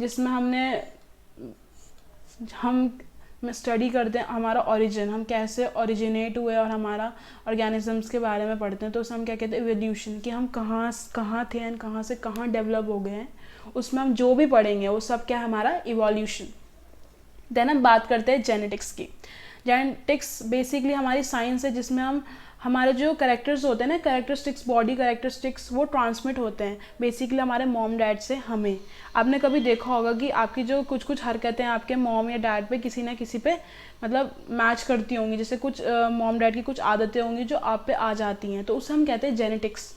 जिसमें हम स्टडी करते हैं हमारा ओरिजिन, हम कैसे ओरिजिनेट हुए और हमारा ऑर्गेनिजम्स के बारे में पढ़ते हैं, तो उसे हम क्या कहते हैं, इवोल्यूशन, कि हम कहाँ थे एंड कहाँ से कहाँ डेवलप हो गए हैं, उसमें हम जो भी पढ़ेंगे वो सब क्या है, हमारा इवोल्यूशन। देन हम बात करते हैं जेनेटिक्स की, जेनेटिक्स बेसिकली हमारी साइंस है जिसमें हम हमारे जो कैरेक्टर्स होते हैं ना, कैरेक्टरिस्टिक्स, बॉडी कैरेक्टरिस्टिक्स, वो ट्रांसमिट होते हैं बेसिकली हमारे मॉम डैड से हमें। आपने कभी देखा होगा कि आपकी जो कुछ कुछ हरकतें आपके मॉम या डैड पे किसी ना किसी पे मतलब मैच करती होंगी, जैसे कुछ मॉम डैड की कुछ आदतें होंगी जो आप पे आ जाती हैं, तो उसे हम कहते हैं जेनेटिक्स,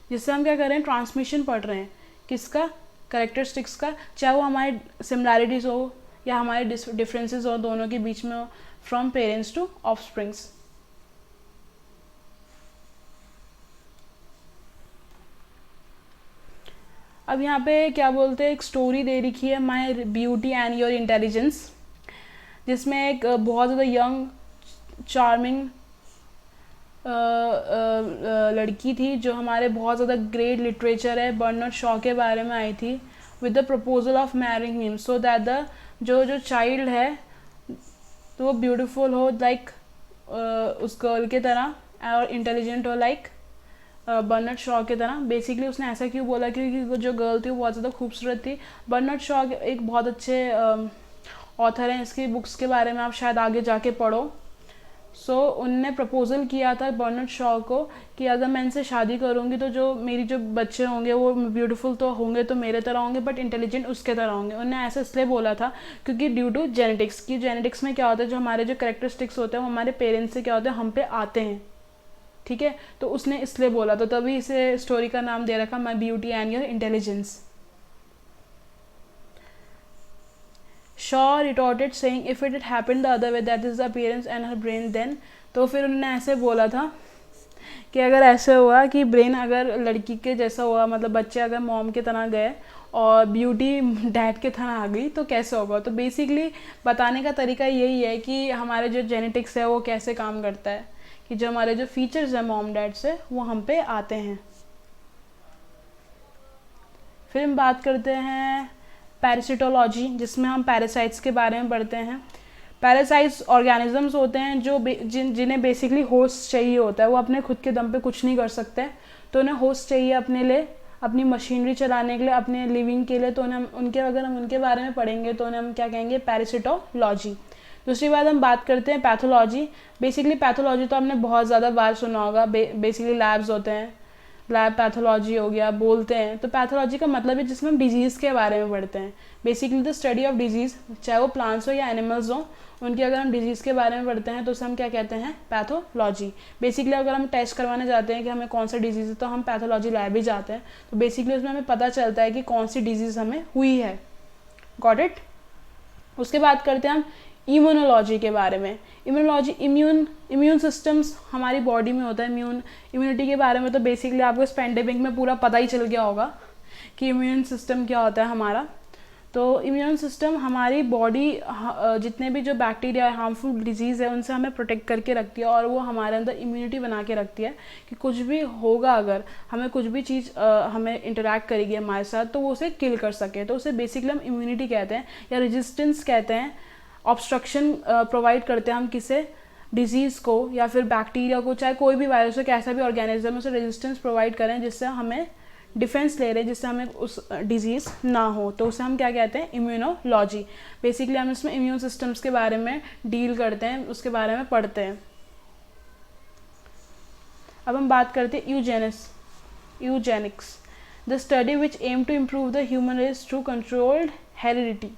जिससे हम क्या कर रहे हैं, ट्रांसमिशन पढ़ रहे हैं किसका, कैरेक्टरिस्टिक्स का, चाहे वो हमारे सिमिलैरिटीज़ हो या हमारे डिफरेंसेस हो दोनों के बीच में हो, फ्रॉम पेरेंट्स टू ऑफस्प्रिंग्स। अब यहाँ पे क्या बोलते हैं, एक स्टोरी दे रखी है, my beauty and your intelligence, जिसमें एक बहुत ज़्यादा यंग चार्मिंग लड़की थी जो हमारे बहुत ज़्यादा ग्रेट लिटरेचर है बर्नार्ड शॉ के बारे में आई थी, with the proposal of marrying him so that the जो चाइल्ड है तो वो ब्यूटीफुल हो लाइक उस गर्ल के तरह, और इंटेलिजेंट हो लाइक बर्नार्ड शॉ की तरह। बेसिकली उसने ऐसा क्यों बोला, क्योंकि जो गर्ल थी वो बहुत ज़्यादा खूबसूरत थी। बर्नार्ड शॉ एक बहुत अच्छे ऑथर हैं, इसकी बुक्स के बारे में आप शायद आगे जाके पढ़ो। उनने प्रपोज़ल किया था बर्नार्ड शॉ को कि अगर मैं इनसे शादी करूँगी तो जो मेरी जो बच्चे होंगे वो ब्यूटीफुल तो होंगे, तो मेरे तरह होंगे, बट इंटेलिजेंट उसके तरह होंगे। उन्होंने ऐसा इसलिए बोला था क्योंकि ड्यू टू जेनेटिक्स की, जेनेटिक्स में क्या होता है, जो हमारे जो कैरेक्टरिस्टिक्स होते हैं वो हमारे पेरेंट्स से क्या होते हैं, हम पे आते हैं, ठीक है। तो उसने इसलिए बोला, तो तभी इसे स्टोरी का नाम दे रखा my beauty and your intelligence. Shaw retorted saying, if it had happened the other way, that is the appearance and her brain then, तो फिर उन्होंने ऐसे बोला था कि अगर ऐसे हुआ कि ब्रेन अगर लड़की के जैसा हुआ, मतलब बच्चे अगर मॉम के तरह गए और ब्यूटी डैड के तरह आ गई तो कैसे होगा। तो बेसिकली बताने का तरीका यही है कि हमारे जो जेनेटिक्स है वो कैसे काम करता है, कि जो हमारे जो फीचर्स हैं मॉम डैड से वो हम पे आते हैं। फिर हम बात करते हैं पैरासिटोलॉजी, जिसमें हम पैरासाइट्स के बारे में पढ़ते हैं। पैरासाइट्स ऑर्गेनिजम्स होते हैं जो जिन्हें बेसिकली होस्ट चाहिए होता है, वो अपने खुद के दम पे कुछ नहीं कर सकते, तो उन्हें होस्ट चाहिए अपने लिए, अपनी मशीनरी चलाने के लिए, अपने लिविंग के लिए। तो उन्हें अगर हम उनके बारे में पढ़ेंगे तो उन्हें हम क्या कहेंगे, पैरासिटोलॉजी। दूसरी बात हम बात करते हैं पैथोलॉजी। बेसिकली पैथोलॉजी तो हमने बहुत ज़्यादा बार सुना होगा, बेसिकली लैब्स होते हैं, लैब पैथोलॉजी हो गया बोलते हैं। तो पैथोलॉजी का मतलब है जिसमें हम डिजीज़ के बारे में पढ़ते हैं, basically the study of disease, चाहे वो प्लांट्स हो या एनिमल्स हो, उनकी अगर हम डिजीज़ के बारे में पढ़ते हैं तो उसे हम क्या कहते हैं, पैथोलॉजी। बेसिकली अगर हम टेस्ट करवाने जाते हैं कि हमें कौन सा डिजीज़ है तो हम पैथोलॉजी लैब ही जाते हैं, तो बेसिकली उसमें हमें पता चलता है कि कौन सी डिजीज़ हमें हुई है। Got it. उसके बाद करते हैं हम इम्यूनोलॉजी के बारे में। इम्यूनोलॉजी, इम्यून सिस्टम्स हमारी बॉडी में होता है। इम्यूनिटी के बारे में तो बेसिकली आपको इस पेंडेमिक में पूरा पता ही चल गया होगा कि इम्यून सिस्टम क्या होता है हमारा। तो इम्यून सिस्टम हमारी बॉडी जितने भी जो बैक्टीरिया हार्मफुल डिजीज़ है उनसे हमें प्रोटेक्ट करके रखती है, और वो हमारे अंदर इम्यूनिटी बना के रखती है कि कुछ भी होगा, अगर हमें कुछ भी चीज़ हमें इंटरेक्ट करेगी हमारे साथ तो वो उसे किल कर सके। तो उसे बेसिकली हम इम्यूनिटी कहते हैं या रेजिस्टेंस कहते हैं। ऑब्स्ट्रक्शन प्रोवाइड करते हैं हम किसे, डिजीज़ को या फिर बैक्टीरिया को, चाहे कोई भी वायरस हो, कैसा भी ऑर्गेनिज्म, उसे रेजिस्टेंस प्रोवाइड करें जिससे हमें डिफेंस ले रहे हैं, जिससे हमें उस डिजीज़ ना हो, तो उसे हम क्या कहते हैं, इम्यूनोलॉजी। बेसिकली हम इसमें इम्यून सिस्टम्स के बारे में डील करते हैं, उसके बारे में पढ़ते हैं। अब हम बात करते हैं eugenics, the study which aim to improve the human race through controlled heredity.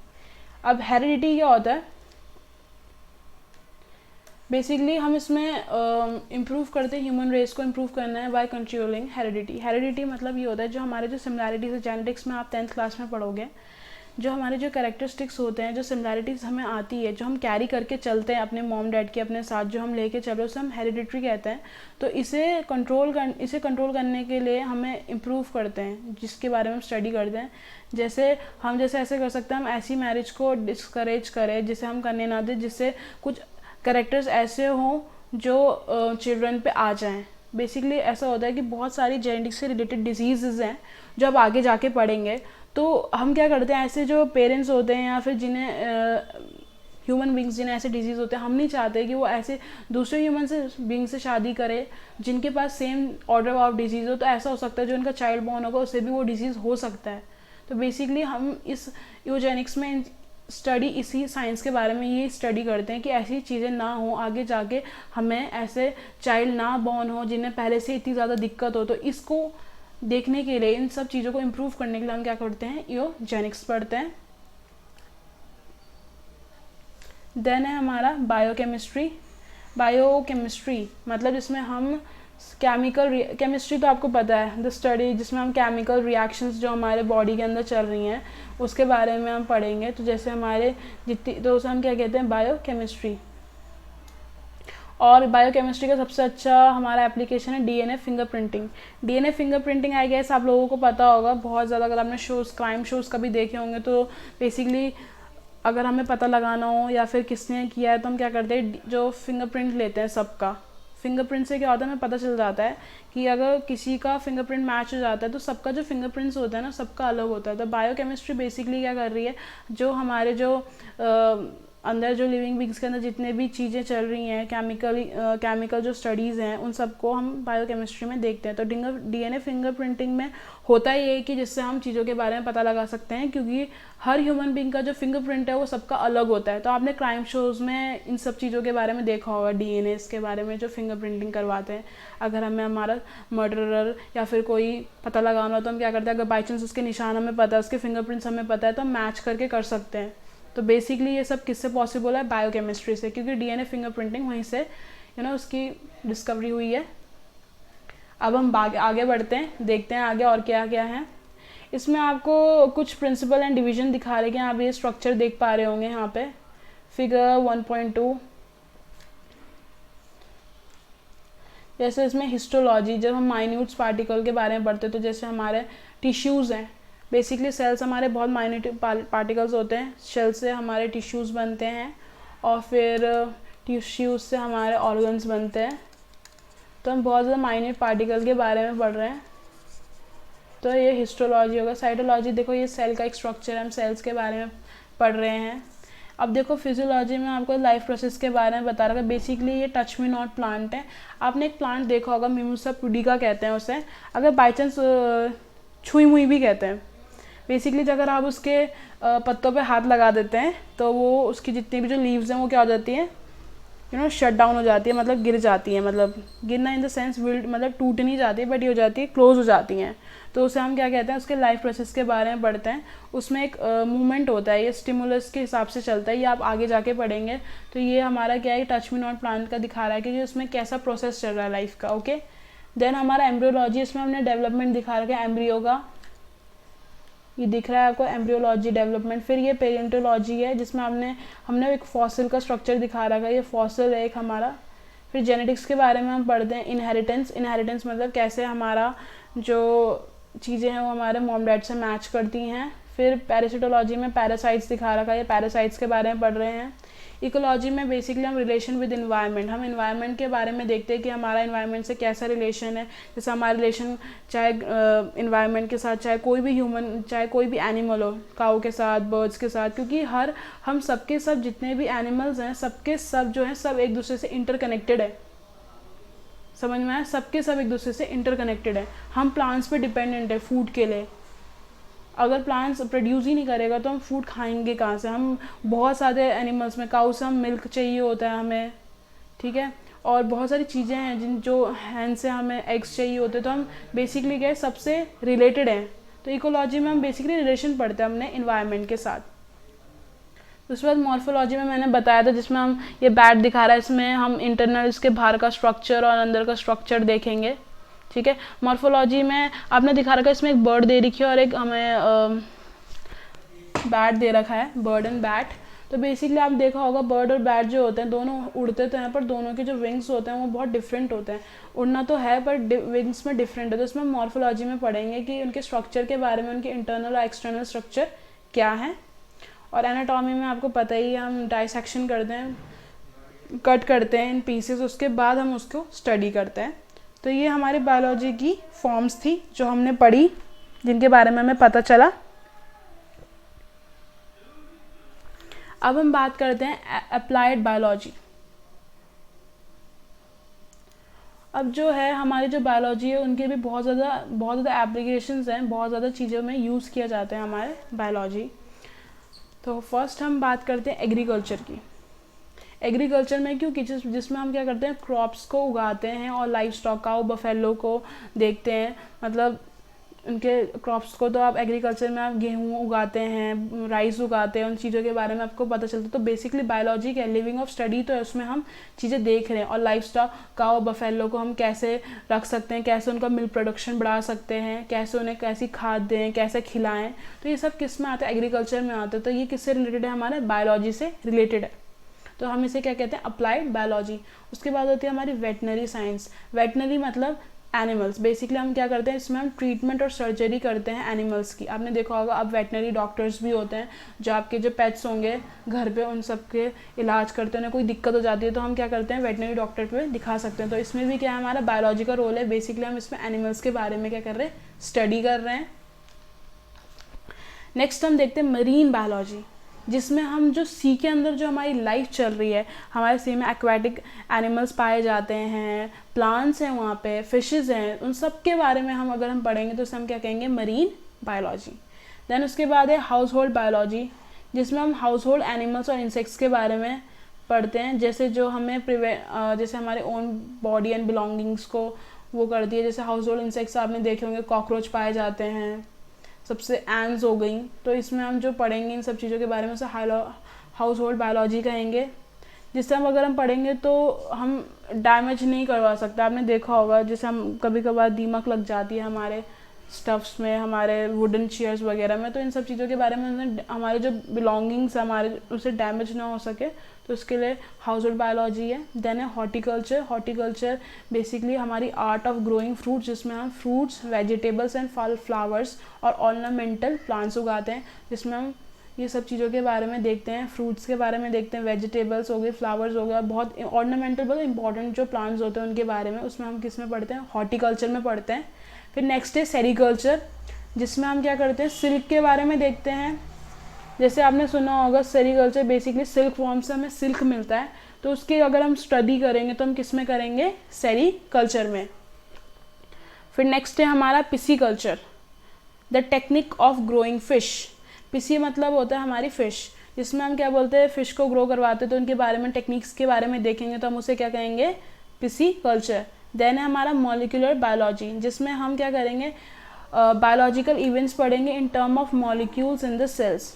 अब हेरिडिटी क्या होता है, बेसिकली हम इसमें इम्प्रूव करते हैं, ह्यूमन रेस को इम्प्रूव करना है बाय कंट्रोलिंग हेरिडिटी। हेरिडिटी मतलब ये होता है जो हमारे जो सिमिलैरिटीज़ है, जेनेटिक्स में आप 10th क्लास में पढ़ोगे, जो हमारे जो कैरेक्टरिस्टिक्स होते हैं, जो सिमिलैरिटीज़ हमें आती है, जो हम कैरी करके चलते हैं अपने मॉम डैड के अपने साथ, जो हम लेके चल रहे हैं उसे हम हेरिडिटरी कहते हैं। तो इसे कंट्रोल करने के लिए हमें इम्प्रूव करते हैं, जिसके बारे में हम स्टडी करते हैं। जैसे हम ऐसे कर सकते हैं, हम ऐसी मैरिज को डिस्करेज करें जिसे हम करने ना दें, जिससे कुछ कैरेक्टर्स ऐसे हों जो चिल्ड्रन पे आ जाएं। बेसिकली ऐसा होता है कि बहुत सारी जेनेटिक्स से रिलेटेड डिजीज़ हैं जो अब आगे जाके पढ़ेंगे, तो हम क्या करते हैं, ऐसे जो पेरेंट्स होते हैं या फिर जिन्हें ह्यूमन बींग्स जिन्हें ऐसे डिजीज़ होते हैं, हम नहीं चाहते कि वो ऐसे दूसरे ह्यूमन से बींग से शादी करे जिनके पास सेम ऑर्डर ऑफ डिजीज़ हो। तो ऐसा हो सकता है जो उनका चाइल्ड बॉर्न होगा उससे भी वो डिजीज़ हो सकता है। तो बेसिकली हम इस यूजेनिक्स में स्टडी इसी साइंस के बारे में ये स्टडी करते हैं कि ऐसी चीज़ें ना हो आगे जाके, हमें ऐसे चाइल्ड ना बॉर्न हो जिन्हें पहले से इतनी ज़्यादा दिक्कत हो। तो इसको देखने के लिए, इन सब चीज़ों को इम्प्रूव करने के लिए हम क्या करते हैं, यूजेनिक्स पढ़ते हैं। देन है हमारा बायोकेमिस्ट्री। बायोकेमिस्ट्री मतलब जिसमें हम केमिस्ट्री तो आपको पता है, द स्टडी जिसमें हम केमिकल रिएक्शंस जो हमारे बॉडी के अंदर चल रही हैं उसके बारे में हम पढ़ेंगे। तो जैसे हमारे जितनी, तो उसे हम क्या कहते हैं, बायोकेमिस्ट्री। और बायोकेमिस्ट्री का सबसे अच्छा हमारा एप्लीकेशन है DNA fingerprinting. DNA fingerprinting I guess आप लोगों को पता होगा बहुत ज़्यादा, अगर आपने शोज़, क्राइम शोज़ कभी देखे होंगे तो बेसिकली अगर हमें पता लगाना हो या फिर किसने किया है तो हम क्या करते हैं, जो फिंगरप्रिंट लेते हैं सबका। फिंगरप्रिंट से क्या होता है, हमें पता चल जाता है कि अगर किसी का फिंगरप्रिंट मैच हो जाता है तो सबका जो फिंगरप्रिंट्स होता है ना, सबका अलग होता है। तो बायोकेमिस्ट्री बेसिकली क्या कर रही है, जो हमारे जो अंदर जो लिविंग बींग्स के अंदर जितने भी चीज़ें चल रही हैं, केमिकल जो स्टडीज़ हैं, उन सबको हम बायोकेमिस्ट्री में देखते हैं। तो डीएनए फिंगरप्रिंटिंग में होता ये है कि जिससे हम चीज़ों के बारे में पता लगा सकते हैं, क्योंकि हर ह्यूमन बींग का जो फिंगरप्रिंट है वो सबका अलग होता है। तो आपने क्राइम शोज़ में इन सब चीज़ों के बारे में देखा होगा, डीएनए के बारे में जो फिंगरप्रिंटिंग करवाते हैं। अगर हमें हमारा मर्डरर या फिर कोई पता लगाना हो तो हम क्या करते हैं, अगर बाई चांस उसके निशान हमें पता है, उसके फिंगरप्रिंट्स हमें पता है, तो हम मैच करके कर सकते हैं। तो बेसिकली ये सब किससे पॉसिबल है, बायोकेमिस्ट्री से, क्योंकि डीएनए फिंगरप्रिंटिंग वहीं से उसकी डिस्कवरी हुई है। अब हम आगे बढ़ते हैं, देखते हैं आगे और क्या क्या है। इसमें आपको कुछ प्रिंसिपल एंड डिवीजन दिखा रहे हैं, आप ये स्ट्रक्चर देख पा रहे होंगे यहाँ पे फिगर 1.2। जैसे इसमें हिस्टोलॉजी, जब हम माइन्यूट्स पार्टिकल के बारे में पढ़ते हैं, तो जैसे हमारे टिश्यूज़ हैं, बेसिकली सेल्स हमारे बहुत माइन्यूट पार्टिकल्स होते हैं, सेल से हमारे टिश्यूज़ बनते हैं और फिर टिश्यूज़ से हमारे ऑर्गन्स बनते हैं। तो हम बहुत ज़्यादा माइन्यूट पार्टिकल के बारे में पढ़ रहे हैं, तो ये हिस्टोलॉजी होगा। साइटोलॉजी, देखो ये सेल का एक स्ट्रक्चर है, हम सेल्स के बारे में पढ़ रहे हैं। अब देखो फिजियोलॉजी में आपको लाइफ प्रोसेस के बारे में बता रहा है। बेसिकली ये टच मी नॉट प्लांट है। आपने एक प्लांट देखा होगा, मिमोसा पुडिका कहते हैं उसे, अगर बाई चांस छुई मुई भी कहते हैं। बेसिकली अगर आप उसके पत्तों पे हाथ लगा देते हैं तो वो उसकी जितनी भी जो लीव्स हैं वो क्या हो जाती हैं, शट डाउन हो जाती है, मतलब गिर जाती है, मतलब गिरना इन द सेंस विल्ड, मतलब टूट नहीं जाती है बट ये हो जाती है, क्लोज हो जाती हैं। तो उसे हम क्या कहते हैं, उसके लाइफ प्रोसेस के बारे में पढ़ते हैं। उसमें एक मूवमेंट होता है, ये स्टिमुलस के हिसाब से चलता है, ये आप आगे जाके पढ़ेंगे। तो ये हमारा क्या है, टच मी नॉट प्लांट का दिखा रहा है कि उसमें कैसा प्रोसेस चल रहा है लाइफ का। ओके, देन हमारा एम्ब्रियोलॉजी, इसमें हमने डेवलपमेंट दिखा रखा है एम्ब्रियो का, ये दिख रहा है आपको एम्ब्रियोलॉजी डेवलपमेंट। फिर ये पेरेंटोलॉजी है जिसमें हमने एक फॉसिल का स्ट्रक्चर दिखा रखा है, ये फॉसिल है एक हमारा। फिर जेनेटिक्स के बारे में हम पढ़ते हैं। इनहेरिटेंस मतलब कैसे हमारा जो चीज़ें हैं वो हमारे मॉम डैड से मैच करती हैं। फिर पैरासिटोलॉजी में पैरासाइट्स दिखा रखा है, ये पैरासाइट्स के बारे में पढ़ रहे हैं। इकोलॉजी में बेसिकली हम रिलेशन विद इन्वायरमेंट, हम इन्वायरमेंट के बारे में देखते हैं कि हमारा इन्वायरमेंट से कैसा रिलेशन है। जैसे हमारा रिलेशन चाहे इन्वायरमेंट के साथ, चाहे कोई भी ह्यूमन, चाहे कोई भी एनिमल हो, काऊ के साथ, बर्ड्स के साथ, क्योंकि हम सबके सब जितने भी एनिमल्स हैं सबके सब जो हैं सब एक दूसरे से इंटरकनेक्टेड है। समझ में आया, सबके सब एक दूसरे से इंटरकनेक्टेड है। हम प्लांट्स पे डिपेंडेंट है फूड के लिए। अगर प्लांट्स प्रोड्यूस ही नहीं करेगा तो हम फूड खाएंगे कहाँ से। हम बहुत सारे एनिमल्स में, काऊ से हम मिल्क चाहिए होता है हमें, ठीक है, और बहुत सारी चीज़ें हैं जो हैन से हमें एग्स चाहिए होते हैं। तो हम बेसिकली क्या है, सबसे रिलेटेड हैं। तो इकोलॉजी में हम बेसिकली रिलेशन पढ़ते हैं अपने इन्वायरमेंट के साथ। उसके बाद मॉर्फोलॉजी में मैंने बताया था, जिसमें हम ये बैट दिखा रहा है, इसमें हम इंटरनल इसके बाहर का स्ट्रक्चर और अंदर का स्ट्रक्चर देखेंगे, ठीक है। मॉर्फोलॉजी में आपने दिखा रखा है, इसमें एक बर्ड दे रखी है और एक हमें बैट दे रखा है, बर्ड एंड बैट। तो बेसिकली आप देखा होगा बर्ड और बैट जो होते हैं दोनों उड़ते तो हैं, पर दोनों के जो विंग्स होते हैं वो बहुत डिफरेंट होते हैं। उड़ना तो है पर विंग्स में डिफरेंट है। तो इसमें मॉर्फोलॉजी में पढ़ेंगे कि उनके स्ट्रक्चर के बारे में, उनके इंटरनल और एक्सटर्नल स्ट्रक्चर क्या है। और एनाटॉमी में आपको पता ही है, हम डाइसेक्शन करते हैं, कट करते हैं इन पीसेस, उसके बाद हम उसको स्टडी करते हैं। तो ये हमारी बायोलॉजी की फॉर्म्स थी जो हमने पढ़ी, जिनके बारे में हमें पता चला। अब हम बात करते हैं अप्लाइड बायोलॉजी। अब जो है हमारी जो बायोलॉजी है उनके भी बहुत ज़्यादा एप्लीकेशंस हैं, बहुत ज़्यादा चीज़ों में यूज़ किया जाता है हमारे बायोलॉजी। तो फर्स्ट हम बात करते हैं एग्रीकल्चर की। एग्रीकल्चर में क्योंकि जिसमें हम क्या करते हैं, क्रॉप्स को उगाते हैं और लाइव स्टॉक काऊ बफेलो को देखते हैं, मतलब उनके क्रॉप्स को। तो आप एग्रीकल्चर में आप गेहूँ उगाते हैं, राइस उगाते हैं, उन चीज़ों के बारे में आपको पता चलता है। तो बेसिकली बायोलॉजी क्या है, लिविंग ऑफ स्टडी, तो उसमें हम चीज़ें देख रहे हैं। और लाइव स्टॉक काऊ बफेलो को हम कैसे रख सकते हैं, कैसे उनका मिल्क प्रोडक्शन बढ़ा सकते हैं, कैसे उन्हें कैसी खाद दें, कैसे खिलाएं, तो ये सब किस में आता है, एग्रीकल्चर में आता है। तो ये किससे रिलेटेड है, हमारे बायोलॉजी से रिलेटेड है। तो हम इसे क्या कहते हैं, अप्लाइड बायोलॉजी। उसके बाद होती है हमारी वेटनरी साइंस। वेटनरी मतलब एनिमल्स। बेसिकली हम क्या करते हैं, इसमें हम ट्रीटमेंट और सर्जरी करते हैं एनिमल्स की। आपने देखा होगा अब वेटनरी डॉक्टर्स भी होते हैं जो आपके जो पेट्स होंगे घर पे उन सब के इलाज करते हैं। उन्हें कोई दिक्कत हो जाती है तो हम क्या करते हैं, वेटनरी डॉक्टर पे दिखा सकते हैं। तो इसमें भी क्या है, हमारा बायोलॉजी का रोल है। बेसिकली हम इसमें एनिमल्स के बारे में क्या कर रहे हैं, स्टडी कर रहे हैं। नेक्स्ट हम देखते हैं मरीन बायोलॉजी, जिसमें हम जो सी के अंदर जो हमारी लाइफ चल रही है, हमारे सी में एक्वाटिक एनिमल्स पाए जाते हैं, प्लांट्स हैं, वहाँ पे फिशेस हैं, उन सब के बारे में हम अगर हम पढ़ेंगे तो उसे हम क्या कहेंगे, मरीन बायोलॉजी। देन उसके बाद है हाउस होल्ड बायोलॉजी, जिसमें हम हाउस होल्ड एनिमल्स और इंसेक्ट्स के बारे में पढ़ते हैं। जैसे जो हमें जैसे हमारे ओन बॉडी एंड बिलोंगिंग्स को वो करती है। जैसे हाउस होल्ड इंसेक्ट्स आपने देखे होंगे, कॉकरोच पाए जाते हैं, सबसे एंड्स हो गई। तो इसमें हम जो पढ़ेंगे इन सब चीज़ों के बारे में उसे हाउस होल्ड बायोलॉजी कहेंगे। जिससे हम अगर हम पढ़ेंगे तो हम डैमेज नहीं करवा सकते। आपने देखा होगा जैसे हम कभी कभार दीमक लग जाती है हमारे स्टफ्स में, हमारे वुडन चेयर्स वगैरह में, तो इन सब चीज़ों के बारे में हमारे जो बिलोंगिंग्स हमारे उसे डैमेज ना हो सके, तो इसके लिए हाउस होल्ड बायोलॉजी है। देन है हॉर्टिकल्चर। हॉर्टिकल्चर बेसिकली हमारी आर्ट ऑफ ग्रोइंग फ्रूट्स, जिसमें हम फ्रूट्स, वेजिटेबल्स एंड फ्लावर्स और ऑर्नामेंटल प्लांट्स उगाते हैं, जिसमें हम ये सब चीज़ों के बारे में देखते हैं। फ्रूट्स के बारे में देखते हैं, वेजिटेबल्स हो गए, फ्लावर्स हो गया, बहुत ऑर्नामेंटल बहुत इंपॉर्टेंट जो प्लांट्स होते हैं उनके बारे में, उसमें हम किस में पढ़ते हैं, हॉर्टिकल्चर में पढ़ते हैं। फिर नेक्स्ट है सेरीकल्चर, जिसमें हम क्या करते हैं, सिल्क के बारे में देखते हैं। जैसे आपने सुना होगा सेरीकल्चर बेसिकली सिल्क वॉर्म से हमें सिल्क मिलता है, तो उसकी अगर हम स्टडी करेंगे तो हम किस में करेंगे, सेरीकल्चर में। फिर नेक्स्ट है हमारा pisciculture, the technique of growing fish. पिसी मतलब होता है हमारी फ़िश, जिसमें हम क्या बोलते हैं, फ़िश को ग्रो करवाते हैं, तो उनके बारे में टेक्निक्स के बारे में देखेंगे तो हम उसे क्या कहेंगे, पिसीकल्चर। देन है हमारा मॉलिक्यूलर बायोलॉजी, जिसमें हम क्या करेंगे, बायोलॉजिकल इवेंट्स पढ़ेंगे in term of molecules in the cells.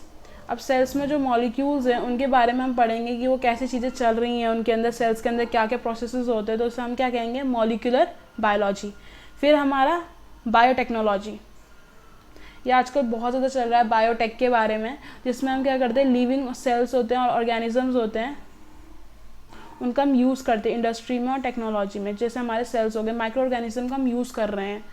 अब सेल्स में जो मॉलिक्यूल्स हैं उनके बारे में हम पढ़ेंगे कि वो कैसी चीज़ें चल रही हैं उनके अंदर, सेल्स के अंदर क्या क्या प्रोसेसेस होते हैं, तो उसे हम क्या कहेंगे, मॉलिक्यूलर बायोलॉजी। फिर हमारा बायोटेक्नोलॉजी, ये आजकल बहुत ज़्यादा चल रहा है बायोटेक के बारे में, जिसमें हम क्या करते हैं, लिविंग सेल्स होते हैं और ऑर्गेनिजम्स होते हैं, उनका हम यूज़ करते हैं इंडस्ट्री में और टेक्नोलॉजी में। जैसे हमारे सेल्स हो गए, माइक्रो ऑर्गेनिज्म का हम यूज़ कर रहे हैं।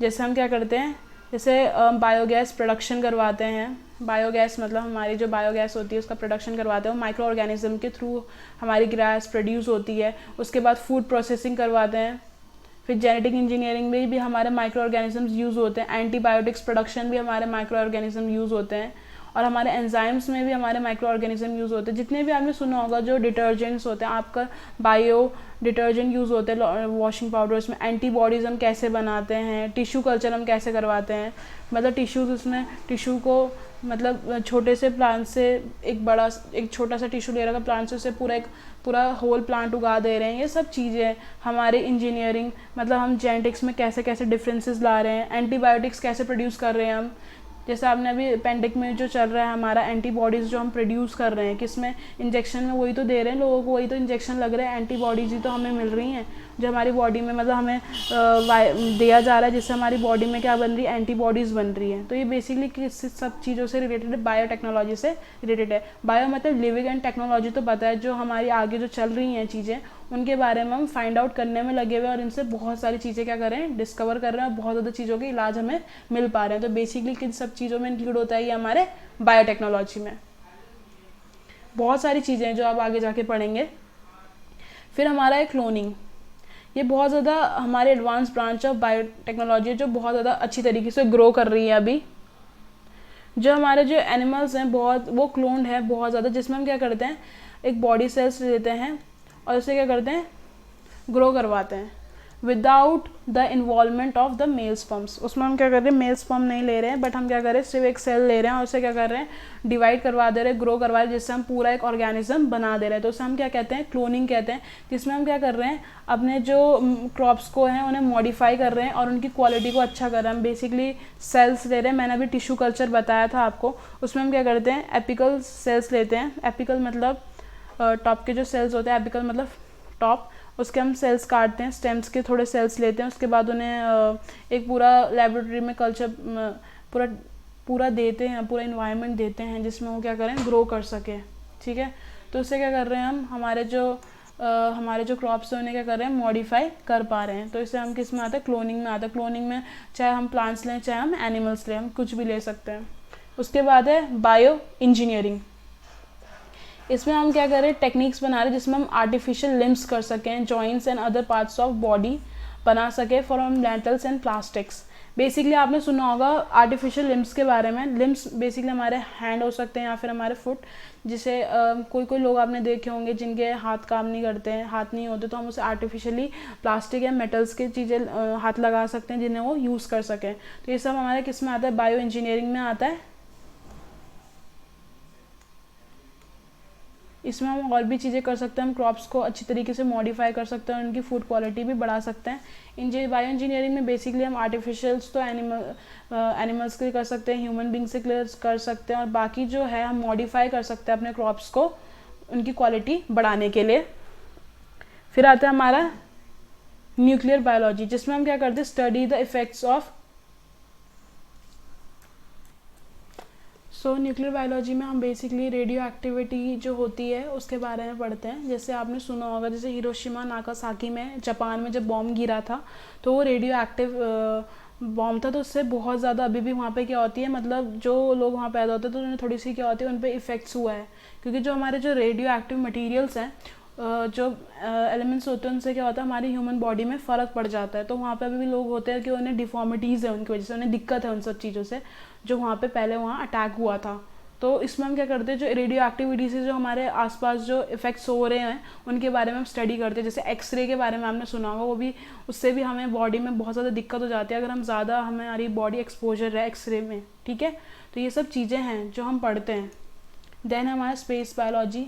जैसे हम क्या करते हैं, जैसे बायोगैस प्रोडक्शन करवाते हैं। बायोगैस मतलब हमारी जो बायोगैस होती है उसका प्रोडक्शन करवाते हैं, माइक्रो ऑर्गेनिज्म के थ्रू हमारी गैस प्रोड्यूस होती है। उसके बाद फूड प्रोसेसिंग करवाते हैं। फिर जेनेटिक इंजीनियरिंग में भी हमारे माइक्रो ऑर्गेनिजम्स यूज़ होते हैं। एंटीबायोटिक्स प्रोडक्शन भी हमारे माइक्रो ऑर्गेनिज्म यूज़ होते हैं। और हमारे एंजाइम्स में भी हमारे माइक्रो ऑर्गेनिज्म यूज़ होते हैं। जितने भी आपने सुना होगा जो डिटर्जेंट्स होते हैं, आपका बायो डिटर्जेंट यूज़ होते हैं वॉशिंग पाउडर्स में। एंटीबॉडीज़ हम कैसे बनाते हैं, टिश्यू कल्चर हम कैसे करवाते हैं, मतलब टिश्यूज़, उसमें टिश्यू को मतलब छोटे से प्लांट से एक छोटा सा टिश्यू ले रखा प्लांट से, उसे पूरा होल प्लांट उगा दे रहे हैं। ये सब चीज़ें हमारे इंजीनियरिंग, मतलब हम जेनेटिक्स में कैसे कैसे डिफरेंसेस ला रहे हैं, एंटीबायोटिक्स कैसे प्रोड्यूस कर रहे हैं हम। जैसे आपने अभी पेंडेमिक में जो चल रहा है हमारा एंटीबॉडीज़ जो हम प्रोड्यूस कर रहे हैं, किसमें, इंजेक्शन में, वही तो दे रहे हैं लोगों को, वही तो इंजेक्शन लग रहे हैं, एंटीबॉडीज़ ही तो हमें मिल रही हैं जो हमारी बॉडी में, मतलब हमें दिया जा रहा है, जिससे हमारी बॉडी में क्या बन रही है, एंटीबॉडीज़ बन रही है। तो ये बेसिकली किस सब चीज़ों से रिलेटेड है, बायोटेक्नोलॉजी से रिलेटेड है। बायो मतलब लिविंग एंड टेक्नोलॉजी तो पता है, जो हमारी आगे जो चल रही हैं चीज़ें उनके बारे में हम फाइंड आउट करने में लगे हुए हैं और इनसे बहुत सारी चीज़ें क्या कर रहे हैं, डिस्कवर कर रहे हैं और बहुत ज़्यादा चीज़ों के इलाज हमें मिल पा रहे हैं। तो बेसिकली किन सब चीज़ों में इंक्लूड होता है ये हमारे बायोटेक्नोलॉजी में। बहुत सारी चीज़ें हैं जो आप आगे जाके पढ़ेंगे। फिर हमारा है क्लोनिंग, ये बहुत ज़्यादा हमारे एडवांस ब्रांच ऑफ बायोटेक्नोलॉजी है जो बहुत ज़्यादा अच्छी तरीके से ग्रो कर रही है अभी। जो हमारे जो एनिमल्स हैं बहुत, वो क्लोन्ड है बहुत ज़्यादा, जिसमें हम क्या करते हैं, एक बॉडी सेल्स लेते हैं और उसे क्या करते हैं, ग्रो करवाते हैं। Without the involvement of the male sperms. उसमें हम क्या कर रहे हैं, मेल स्पर्म नहीं ले रहे हैं, बट हम क्या कर रहे हैं, सिर्फ एक सेल ले रहे हैं और उसे क्या कर रहे हैं, डिवाइड करवा दे रहे हैं, ग्रो करवा रहे हैं, जिससे हम पूरा एक ऑर्गेनिज्म बना दे रहे हैं। तो उसे हम क्या कहते हैं, क्लोनिंग कहते हैं, जिसमें हम क्या कर रहे हैं, अपने जो क्रॉप्स को हैं उन्हें मॉडिफाई कर रहे हैं और उनकी क्वालिटी को अच्छा कर रहे हैं। हम बेसिकली सेल्स ले रहे हैं, मैंने अभी टिश्यू कल्चर बताया था आपको, उसमें हम क्या करते हैं, एपिकल सेल्स लेते हैं। एपिकल मतलब टॉप के जो सेल्स होते हैं, एपिकल मतलब टॉप, उसके हम सेल्स काटते हैं, स्टेम्स के थोड़े सेल्स लेते हैं, उसके बाद उन्हें एक पूरा लेबोरेटरी में कल्चर पूरा देते हैं, पूरा इन्वायरमेंट देते हैं जिसमें वो क्या करें, ग्रो कर सके। ठीक है, तो उससे क्या कर रहे हैं, हम हमारे जो क्रॉप्स हैं उन्हें क्या कर रहे हैं, मॉडिफाई कर पा रहे हैं। तो इससे हम किस में आता है, क्लोनिंग में आता है। क्लोनिंग में चाहे हम प्लांट्स लें, चाहे हम एनिमल्स लें, हम कुछ भी ले सकते हैं। उसके बाद है बायो इंजीनियरिंग। इसमें हम क्या कर रहे हैं, टेक्निक्स बना रहे हैं जिसमें हम आर्टिफिशियल लिम्स कर सकें, joints and other parts of body बना सके from metals and plastics. Basically आपने सुना होगा आर्टिफिशियल लिम्स के बारे में। लिम्स बेसिकली हमारे हैंड हो सकते हैं या फिर हमारे फुट, जिसे कोई लोग आपने देखे होंगे जिनके हाथ काम नहीं करते हैं, हाथ नहीं होते, तो हम उसे आर्टिफिशियली प्लास्टिक या मेटल्स की चीज़ें हाथ लगा सकते हैं जिन्हें वो यूज़ कर सकें। तो ये सब हमारे किस में आता है, बायो इंजीनियरिंग में आता है। इसमें हम और भी चीज़ें कर सकते हैं, हम क्रॉप्स को अच्छी तरीके से मॉडिफाई कर सकते हैं और उनकी फूड क्वालिटी भी बढ़ा सकते हैं। बायो इंजीनियरिंग में बेसिकली हम आर्टिफिशियल्स तो एनिमल्स के कर सकते हैं, ह्यूमन बींग से कर सकते हैं, और बाकी जो है हम मॉडिफाई कर सकते हैं अपने क्रॉप्स को उनकी क्वालिटी बढ़ाने के लिए। फिर आता है हमारा न्यूक्लियर बायोलॉजी, जिसमें हम क्या करते हैं, study the effects of. Nuclear biology में हम बेसिकली रेडियो एक्टिविटी जो होती है उसके बारे में पढ़ते हैं। जैसे आपने सुना होगा, जैसे हिरोशिमा नागासाकी में जापान में जब बॉम्ब गिरा था तो वो रेडियो एक्टिव बॉम्ब था, तो उससे बहुत ज़्यादा अभी भी वहाँ पे क्या होती है, मतलब जो लोग वहाँ पैदा होते हैं तो उन्हें थोड़ी सी क्या होती है, उन पर इफ़ेक्ट्स हुआ है, क्योंकि जो हमारे जो रेडियो एक्टिव मटीरियल्स हैं, जो एलिमेंट्स होते हैं, उनसे क्या होता है, हमारी ह्यूमन बॉडी में फ़र्क पड़ जाता है। तो वहाँ पे अभी भी लोग होते हैं कि उन्हें डिफॉर्मिटीज़ है, उनकी वजह से उन्हें दिक्कत है उन सब चीज़ों से, जो वहाँ पे पहले वहाँ अटैक हुआ था। तो इसमें हम क्या करते हैं, जो रेडियो एक्टिविटी से जो हमारे आसपास जो इफ़ेक्ट्स हो रहे हैं उनके बारे में हम स्टडी करते हैं। जैसे एक्सरे के बारे में आपने सुना होगा, वो भी उससे भी हमें बॉडी में बहुत ज़्यादा दिक्कत हो जाती है अगर हम ज़्यादा हमारी बॉडी एक्सपोजर है एक्सरे में। ठीक है, तो ये सब चीज़ें हैं जो हम पढ़ते हैं। देन हमारा स्पेस बायोलॉजी,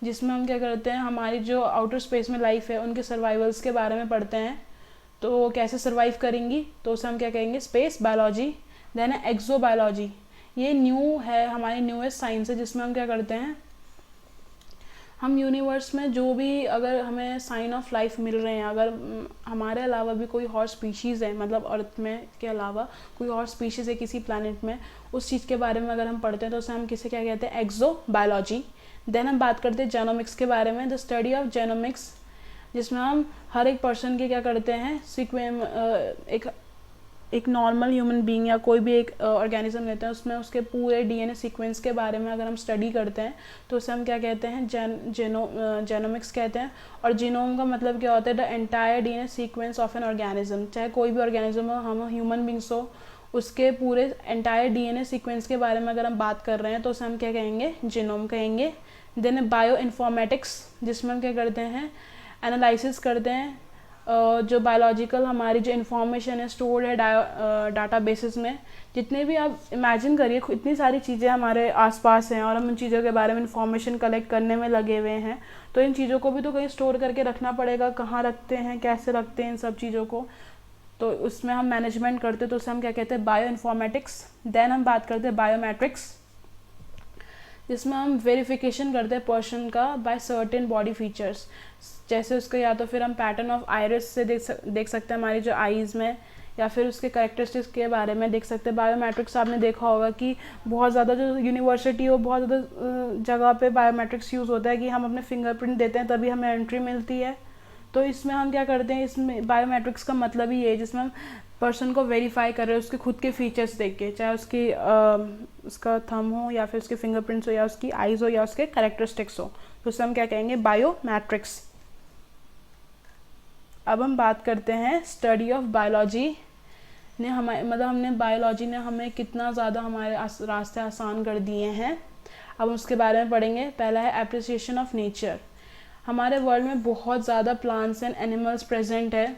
जिसमें हम क्या करते हैं, हमारी जो आउटर स्पेस में लाइफ है उनके सर्वाइवल्स के बारे में पढ़ते हैं, तो वो कैसे सर्वाइव करेंगी, तो उसे हम क्या कहेंगे, स्पेस बायोलॉजी। देन है एक्सो बायोलॉजी, ये न्यू है, हमारी न्यूएस्ट साइंस है, जिसमें हम क्या करते हैं, हम यूनिवर्स में जो भी अगर हमें साइन ऑफ लाइफ मिल रहे हैं, अगर हमारे अलावा भी कोई और स्पीशीज़ है, मतलब अर्थ में के अलावा कोई और स्पीशीज़ है किसी प्लैनेट में, उस चीज़ के बारे में अगर हम पढ़ते हैं तो उसे हम किसे क्या कहते हैं, एक्सो बायोलॉजी। देन हम बात करते हैं जेनोमिक्स के बारे में, द स्टडी ऑफ जेनोमिक्स, जिसमें हम हर एक पर्सन के क्या करते हैं, एक नॉर्मल ह्यूमन बीइंग या कोई भी एक ऑर्गेनिज्म लेते हैं, उसमें उसके पूरे डीएनए सीक्वेंस के बारे में अगर हम स्टडी करते हैं तो उसे हम क्या कहते हैं, जेनोमिक्स कहते हैं। और जीनोम का मतलब क्या होता है, the entire DNA sequence of an organism, चाहे कोई भी ऑर्गेनिज्म हो, हम ह्यूमन बींग्स हो, उसके पूरे एंटायर डीएनए सीक्वेंस के बारे में अगर हम बात कर रहे हैं तो उसे हम क्या कहेंगे, जीनोम कहेंगे। देन बायो इन्फॉर्मेटिक्स, जिसमें हम क्या करते हैं, एनालिसिस करते हैं जो बायोलॉजिकल हमारी जो इन्फॉर्मेशन है स्टोर्ड है डाटा बेसिस में। जितने भी आप इमेजिन करिए, इतनी सारी चीज़ें हमारे आसपास हैं और हम उन चीज़ों के बारे में इन्फॉर्मेशन कलेक्ट करने में लगे हुए हैं, तो इन चीज़ों को भी तो कहीं स्टोर करके रखना पड़ेगा, कहाँ रखते हैं, कैसे रखते हैं इन सब चीज़ों को, तो उसमें हम मैनेजमेंट करते हैं, तो उसे हम क्या कहते हैं, बायो इन्फॉर्मेटिक्स। देन हम बात करते हैं बायोमेट्रिक्स, जिसमें हम वेरिफिकेशन करते हैं पर्सन का बाय सर्टेन बॉडी फीचर्स, जैसे उसका या तो फिर हम पैटर्न ऑफ आइरिस से देख सकते हैं हमारी जो आईज़ में, या फिर उसके कैरेक्टरिस्टिक्स के बारे में देख सकते हैं। बायोमेट्रिक्स आपने देखा होगा कि बहुत ज़्यादा जो यूनिवर्सिटी हो, बहुत ज़्यादा जगह पे बायोमेट्रिक्स यूज़ होता है कि हम अपने फिंगरप्रिंट देते हैं तभी हमें एंट्री मिलती है। तो इसमें हम क्या करते हैं, इसमें बायोमेट्रिक्स का मतलब ही ये है जिसमें हम पर्सन को वेरीफाई कर रहे हैं उसके खुद के फीचर्स देख के, चाहे उसका थंब हो या फिर उसके फिंगरप्रिंट्स हो या उसकी आईज़ हो या उसके कैरेक्टरिस्टिक्स हो, तो उसे हम क्या कहेंगे, बायोमेट्रिक्स। अब हम बात करते हैं स्टडी ऑफ बायोलॉजी ने हमने बायोलॉजी ने हमें कितना ज़्यादा हमारे रास्ते आसान कर दिए हैं। अब उसके बारे में पढ़ेंगे। पहला है एप्रिसिएशन ऑफ नेचर। हमारे वर्ल्ड में बहुत ज़्यादा प्लांट्स एंड एनिमल्स प्रेजेंट है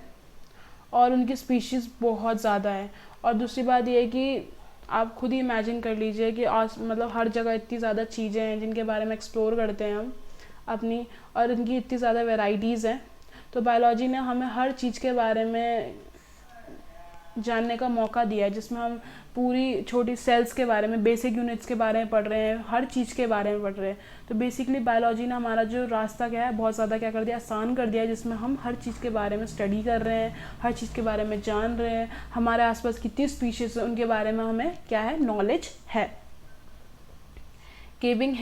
और उनकी स्पीशीज़ बहुत ज़्यादा है। और दूसरी बात ये है कि आप खुद ही इमेजिन कर लीजिए कि आज मतलब हर जगह इतनी ज़्यादा चीज़ें हैं जिनके बारे में एक्सप्लोर करते हैं हम अपनी, और इनकी इतनी ज़्यादा वैरायटीज़ हैं। तो बायोलॉजी ने हमें हर चीज़ के बारे में जानने का मौका दिया है, जिसमें हम पूरी छोटी सेल्स के बारे में, बेसिक यूनिट्स के बारे में पढ़ रहे हैं, हर चीज़ के बारे में पढ़ रहे हैं। तो बेसिकली बायोलॉजी ने हमारा जो रास्ता क्या है बहुत ज़्यादा क्या कर दिया, आसान कर दिया है, जिसमें हम हर चीज़ के बारे में स्टडी कर रहे हैं, हर चीज़ के बारे में जान रहे हैं। हमारे आसपास कितनी स्पीशीज़ है उनके बारे में हमें क्या है, नॉलेज है। कीपिंग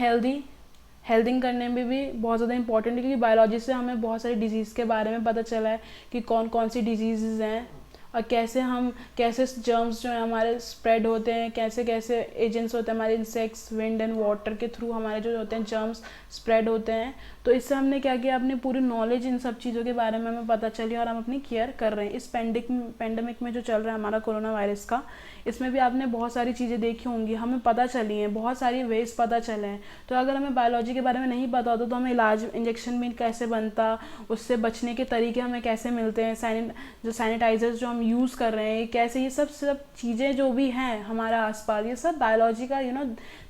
हेल्थिंग करने में भी बहुत ज़्यादा इंपॉर्टेंट है, क्योंकि बायोलॉजी से हमें बहुत सारी डिजीज़ के बारे में पता चला है कि कौन कौन सी डिजीज़ हैं और कैसे जर्म्स जो हैं हमारे स्प्रेड होते हैं, कैसे कैसे एजेंट्स होते हैं हमारे इंसेक्ट्स, विंड एंड वाटर के थ्रू हमारे जो होते हैं जर्म्स स्प्रेड होते हैं। तो इससे हमने क्या किया, अपनी पूरी नॉलेज इन सब चीज़ों के बारे में हमें पता चली और हम अपनी केयर कर रहे हैं। इस पेंडेमिक में जो चल रहा है हमारा कोरोना वायरस का, इसमें भी आपने बहुत सारी चीज़ें देखी होंगी, हमें पता चली हैं, बहुत सारी वेज पता चले हैं। तो अगर हमें बायोलॉजी के बारे में नहीं पता होता तो हमें इलाज, इंजेक्शन भी कैसे बनता, उससे बचने के तरीके हमें कैसे मिलते हैं, जो सैनिटाइजर्स जो हम यूज़ कर रहे हैं कैसे, ये सब चीज़ें जो भी हैं हमारे आसपास, ये सब बायोलॉजी का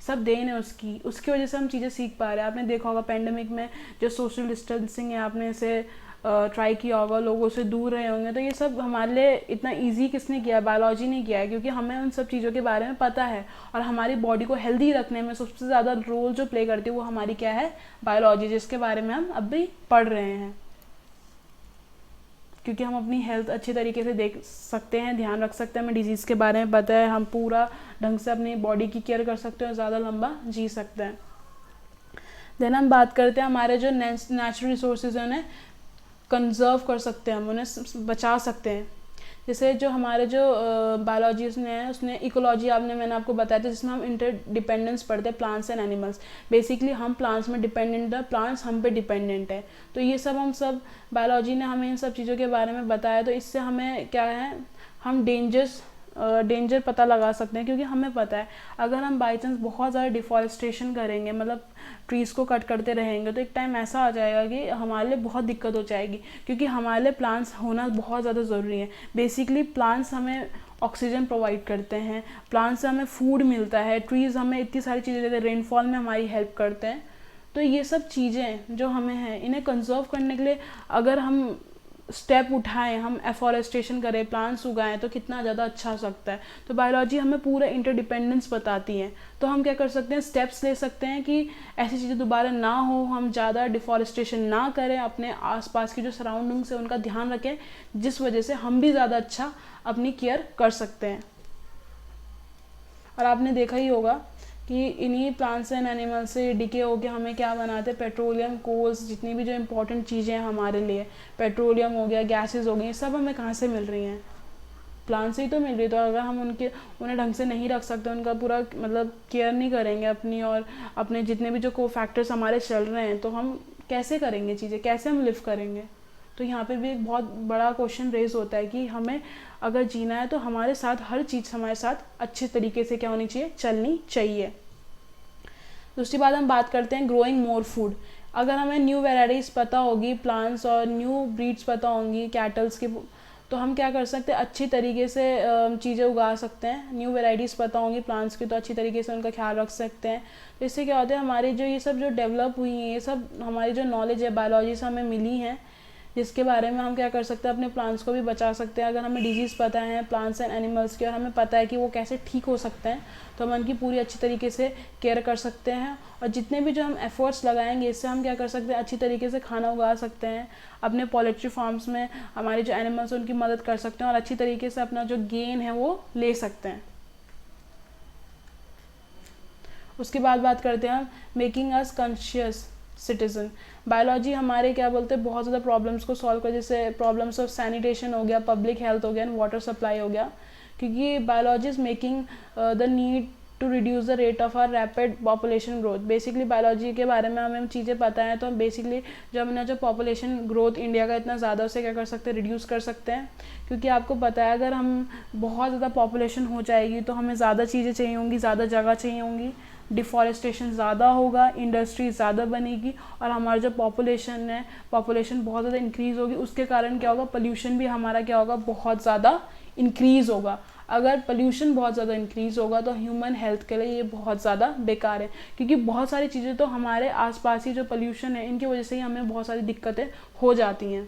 सब देन है उसकी वजह से हम चीज़ें सीख पा रहे हैं। आपने देखा होगा पेंडेमिक में जो सोशल डिस्टेंसिंग है, आपने इसे ट्राई किया होगा, लोगों से दूर रहे होंगे। तो ये सब हमारे लिए इतना इजी किसने किया, बायोलॉजी ने किया है, क्योंकि हमें उन सब चीज़ों के बारे में पता है। और हमारी बॉडी को हेल्दी रखने में सबसे ज़्यादा रोल जो प्ले करती है वो हमारी क्या है, बायोलॉजी, जिसके बारे में हम अब भी पढ़ रहे हैं। क्योंकि हम अपनी हेल्थ अच्छी तरीके से देख सकते हैं, ध्यान रख सकते हैं, हमें डिजीज़ के बारे में पता है, हम पूरा ढंग से अपनी बॉडी की केयर कर सकते हैं और ज़्यादा लंबा जी सकते हैं। देन हम बात करते हैं हमारे जो नेचुरल रिसोर्सेज हैं उन्हें कंजर्व कर सकते हैं, हम उन्हें बचा सकते हैं। जैसे जो हमारे जो बायोलॉजी ने है उसने इकोलॉजी मैंने आपको बताया था, जिसमें हम इंटरडिपेंडेंस पढ़ते हैं प्लांट्स एंड एनिमल्स। बेसिकली हम प्लांट्स में डिपेंडेंट है, प्लांट्स हम पे डिपेंडेंट है। तो ये सब बायोलॉजी ने हमें इन सब चीज़ों के बारे में बताया। तो इससे हमें क्या है, हम डेंजर पता लगा सकते हैं, क्योंकि हमें पता है अगर हम बाई चांस बहुत ज़्यादा डिफॉरेस्टेशन करेंगे, मतलब ट्रीज़ को कट करते रहेंगे, तो एक टाइम ऐसा आ जाएगा कि हमारे लिए बहुत दिक्कत हो जाएगी, क्योंकि हमारे लिए प्लांट्स होना बहुत ज़्यादा ज़रूरी है। बेसिकली प्लांट्स हमें ऑक्सीजन प्रोवाइड करते हैं, प्लांट्स से हमें फूड मिलता है, ट्रीज़ हमें इतनी सारी चीज़ें देते हैं, रेनफॉल में हमारी हेल्प करते हैं। तो ये सब चीज़ें जो हमें हैं, इन्हें कंजर्व करने के लिए अगर हम स्टेप उठाएं, हम एफॉरेस्टेशन करें, प्लांट्स उगाएं, तो कितना ज़्यादा अच्छा हो सकता है। तो बायोलॉजी हमें पूरा इंटरडिपेंडेंस बताती है। तो हम क्या कर सकते हैं, स्टेप्स ले सकते हैं कि ऐसी चीज़ें दोबारा ना हो, हम ज़्यादा डिफॉरेस्टेशन ना करें, अपने आसपास की जो सराउंडिंग्स है उनका ध्यान रखें, जिस वजह से हम भी ज़्यादा अच्छा अपनी केयर कर सकते हैं। और आपने देखा ही होगा कि इन्हीं प्लांट्स एंड एनिमल्स से डिके होकर हमें क्या बनाते हैं, पेट्रोलियम, कोल्स, जितनी भी जो इंपॉर्टेंट चीज़ें हैं हमारे लिए, पेट्रोलियम हो गया, गैसेस हो गई, सब हमें कहाँ से मिल रही हैं, प्लांट से ही तो मिल रही है। तो अगर हम उन्हें ढंग से नहीं रख सकते, उनका पूरा मतलब केयर नहीं करेंगे अपनी, और अपने जितने भी जो को फैक्टर्स हमारे चल रहे हैं, तो हम कैसे करेंगे चीज़ें, कैसे हम लिव करेंगे। तो यहाँ पे भी एक बहुत बड़ा क्वेश्चन रेज होता है कि हमें अगर जीना है तो हमारे साथ हर चीज़ हमारे साथ अच्छे तरीके से क्या होनी चाहिए, चलनी चाहिए। दूसरी बात हम बात करते हैं ग्रोइंग मोर फूड। अगर हमें न्यू वेराइटीज़ पता होगी प्लांट्स और न्यू ब्रीड्स पता होंगी कैटल्स की, तो हम क्या कर सकते हैं, अच्छी तरीके से चीज़ें उगा सकते हैं। न्यू वेराइटीज़ पता होंगी प्लांट्स की तो अच्छी तरीके से उनका ख्याल रख सकते हैं। तो इससे क्या होता है, हमारी जो ये सब जो डेवलप हुई हैं, ये सब हमारी जो नॉलेज है बायोलॉजी से हमें मिली है, जिसके बारे में हम क्या कर सकते हैं, अपने प्लांट्स को भी बचा सकते हैं। अगर हमें डिजीज़ पता है प्लांट्स एंड एनिमल्स की और हमें पता है कि वो कैसे ठीक हो सकते हैं, तो हम उनकी पूरी अच्छी तरीके से केयर कर सकते हैं। और जितने भी जो हम एफर्ट्स लगाएंगे, इससे हम क्या कर सकते हैं, अच्छी तरीके से खाना उगा सकते हैं। अपने पोल्ट्री फार्म्स में हमारे जो एनिमल्स हैं उनकी मदद कर सकते हैं और अच्छी तरीके से अपना जो गेन है वो ले सकते हैं। उसके बाद बात करते हैं हम making us conscious citizen. Biology हमारे क्या बोलते हैं, बहुत ज़्यादा प्रॉब्लम्स को सॉल्व कर, जैसे प्रॉब्लम्स ऑफ सैनिटेशन हो गया, पब्लिक हेल्थ हो गया, एंड वाटर सप्लाई हो गया। क्योंकि biology is making the need to reduce the rate of our rapid population growth. Basically biology के बारे में हमें चीज़ें पता हैं, तो हम बेसिकली जो हमने जो पॉपुलेशन ग्रोथ इंडिया का इतना ज़्यादा, उसे क्या कर सकते हैं, रिड्यूस कर सकते हैं। क्योंकि आपको पता है अगर हम बहुत ज़्यादा पॉपुलेशन हो जाएगी तो हमें ज़्यादा चीज़ें चाहिए होंगी, ज़्यादा जगह चाहिए होंगी, डिफॉरेस्टेशन ज़्यादा होगा, इंडस्ट्री ज़्यादा बनेगी, और हमारा जो पॉपुलेशन है, पॉपुलेशन बहुत ज़्यादा इंक्रीज़ होगी, उसके कारण क्या होगा, पोल्यूशन भी हमारा क्या होगा, बहुत ज़्यादा इंक्रीज़ होगा। अगर पोल्यूशन बहुत ज़्यादा इंक्रीज़ होगा तो ह्यूमन हेल्थ के लिए ये बहुत ज़्यादा बेकार है, क्योंकि बहुत सारी चीज़ें तो हमारे आसपास ही जो पोल्यूशन है इनकी वजह से ही हमें बहुत सारी दिक्कतें हो जाती हैं।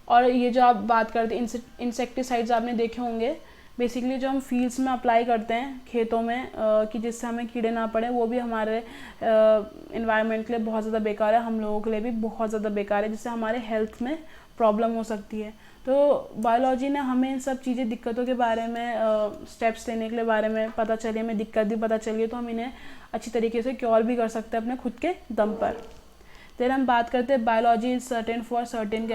और ये जो आप बात करते हैं इंसेक्टिसाइड्स आपने देखे होंगे, बेसिकली जो हम फील्ड्स में अप्लाई करते हैं खेतों में कि जिससे हमें कीड़े ना पड़े, वो भी हमारे इन्वायरमेंट के लिए बहुत ज़्यादा बेकार है, हम लोगों के लिए भी बहुत ज़्यादा बेकार है, जिससे हमारे हेल्थ में प्रॉब्लम हो सकती है। तो बायोलॉजी ने हमें इन सब चीज़ें, दिक्कतों के बारे में स्टेप्स लेने के बारे में पता चली, हमें दिक्कत भी पता चली है, तो हम इन्हें अच्छी तरीके से क्योर भी कर सकते हैं अपने खुद के दम पर। फिर हम बात करते हैं biology is certain for certain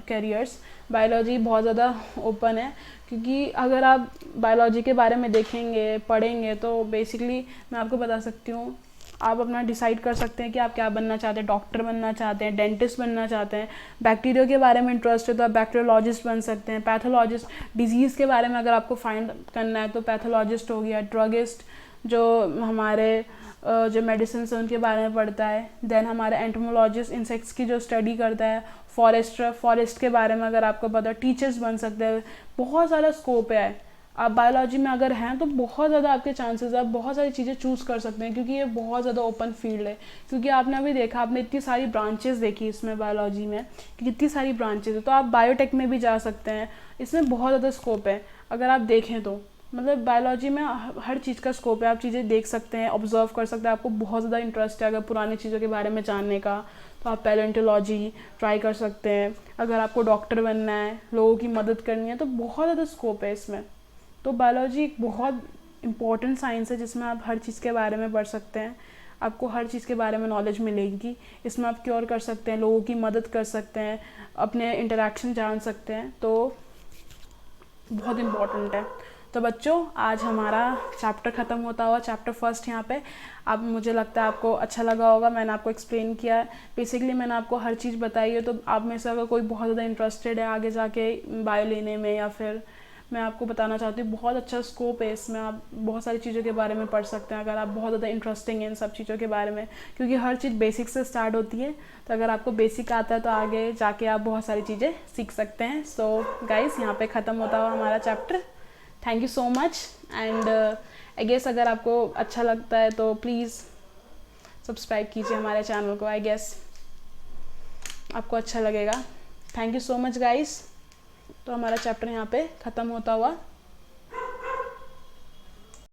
carriers. Biology बहुत ज़्यादा ओपन है, क्योंकि अगर आप बायोलॉजी के बारे में देखेंगे, पढ़ेंगे, तो बेसिकली मैं आपको बता सकती हूँ, आप अपना डिसाइड कर सकते हैं कि आप क्या बनना चाहते हैं, डॉक्टर बनना चाहते हैं, डेंटिस्ट बनना चाहते हैं, बैक्टीरिया के बारे में इंटरेस्ट है तो आप बैक्टीरियोलॉजिस्ट बन सकते हैं, पैथोलॉजिस्ट, डिजीज़ के बारे में अगर आपको फाइंड करना है तो पैथोलॉजिस्ट हो गया, ड्रगिस्ट जो हमारे जो मेडिसिन है उनके बारे में पढ़ता है, देन हमारे एंटोमोलॉजिस्ट इंसेक्ट्स की जो स्टडी करता है, फॉरेस्टर फॉरेस्ट के बारे में अगर आपको पता है, टीचर्स बन सकते हैं, बहुत सारा स्कोप है। आप बायोलॉजी में अगर हैं तो बहुत ज़्यादा आपके चांसेस, आप बहुत सारी चीज़ें चूज़ कर सकते हैं, क्योंकि ये बहुत ज़्यादा ओपन फील्ड है। क्योंकि आपने अभी देखा, आपने इतनी सारी ब्रांचेस देखी इसमें बायोलॉजी में कि कितनी सारी ब्रांचेस है, तो आप बायोटेक में भी जा सकते हैं, इसमें बहुत ज़्यादा स्कोप है अगर आप देखें तो। मतलब बायोलॉजी में हर चीज़ का स्कोप है, आप चीज़ें देख सकते हैं, ऑब्जर्व कर सकते हैं। आपको बहुत ज़्यादा इंटरेस्ट है अगर पुरानी चीज़ों के बारे में जानने का, तो आप पैलेंटोलॉजी ट्राई कर सकते हैं। अगर आपको डॉक्टर बनना है, लोगों की मदद करनी है, तो बहुत ज़्यादा स्कोप है इसमें। तो बायोलॉजी एक बहुत इम्पॉर्टेंट साइंस है जिसमें आप हर चीज़ के बारे में पढ़ सकते हैं, आपको हर चीज़ के बारे में नॉलेज मिलेगी। इसमें आप क्योर कर सकते हैं, लोगों की मदद कर सकते हैं, अपने इंटरेक्शन जान सकते हैं, तो बहुत इम्पॉर्टेंट है। तो बच्चों, आज हमारा चैप्टर ख़त्म होता हुआ, चैप्टर फर्स्ट यहाँ पे। अब मुझे लगता है आपको अच्छा लगा होगा, मैंने आपको एक्सप्लेन किया है, बेसिकली मैंने आपको हर चीज़ बताई है। तो आप में से अगर कोई बहुत ज़्यादा इंटरेस्टेड है आगे जाके बायो लेने में, या फिर मैं आपको बताना चाहती हूँ बहुत अच्छा स्कोप है इसमें, आप बहुत सारी चीज़ों के बारे में पढ़ सकते हैं अगर आप बहुत ज़्यादा इंटरेस्टिंग हैं इन सब चीज़ों के बारे में, क्योंकि हर चीज़ बेसिक से स्टार्ट होती है। तो अगर आपको बेसिक आता है तो आगे जाके आप बहुत सारी चीज़ें सीख सकते हैं। सो गाइस, यहाँ पे ख़त्म होता हुआ हमारा chapter. Thank you so much, and I guess अगर आपको अच्छा लगता है तो प्लीज़ सब्सक्राइब कीजिए हमारे चैनल को, आई गेस आपको अच्छा लगेगा। Thank you so much guys. तो हमारा चैप्टर यहाँ पे ख़त्म होता हुआ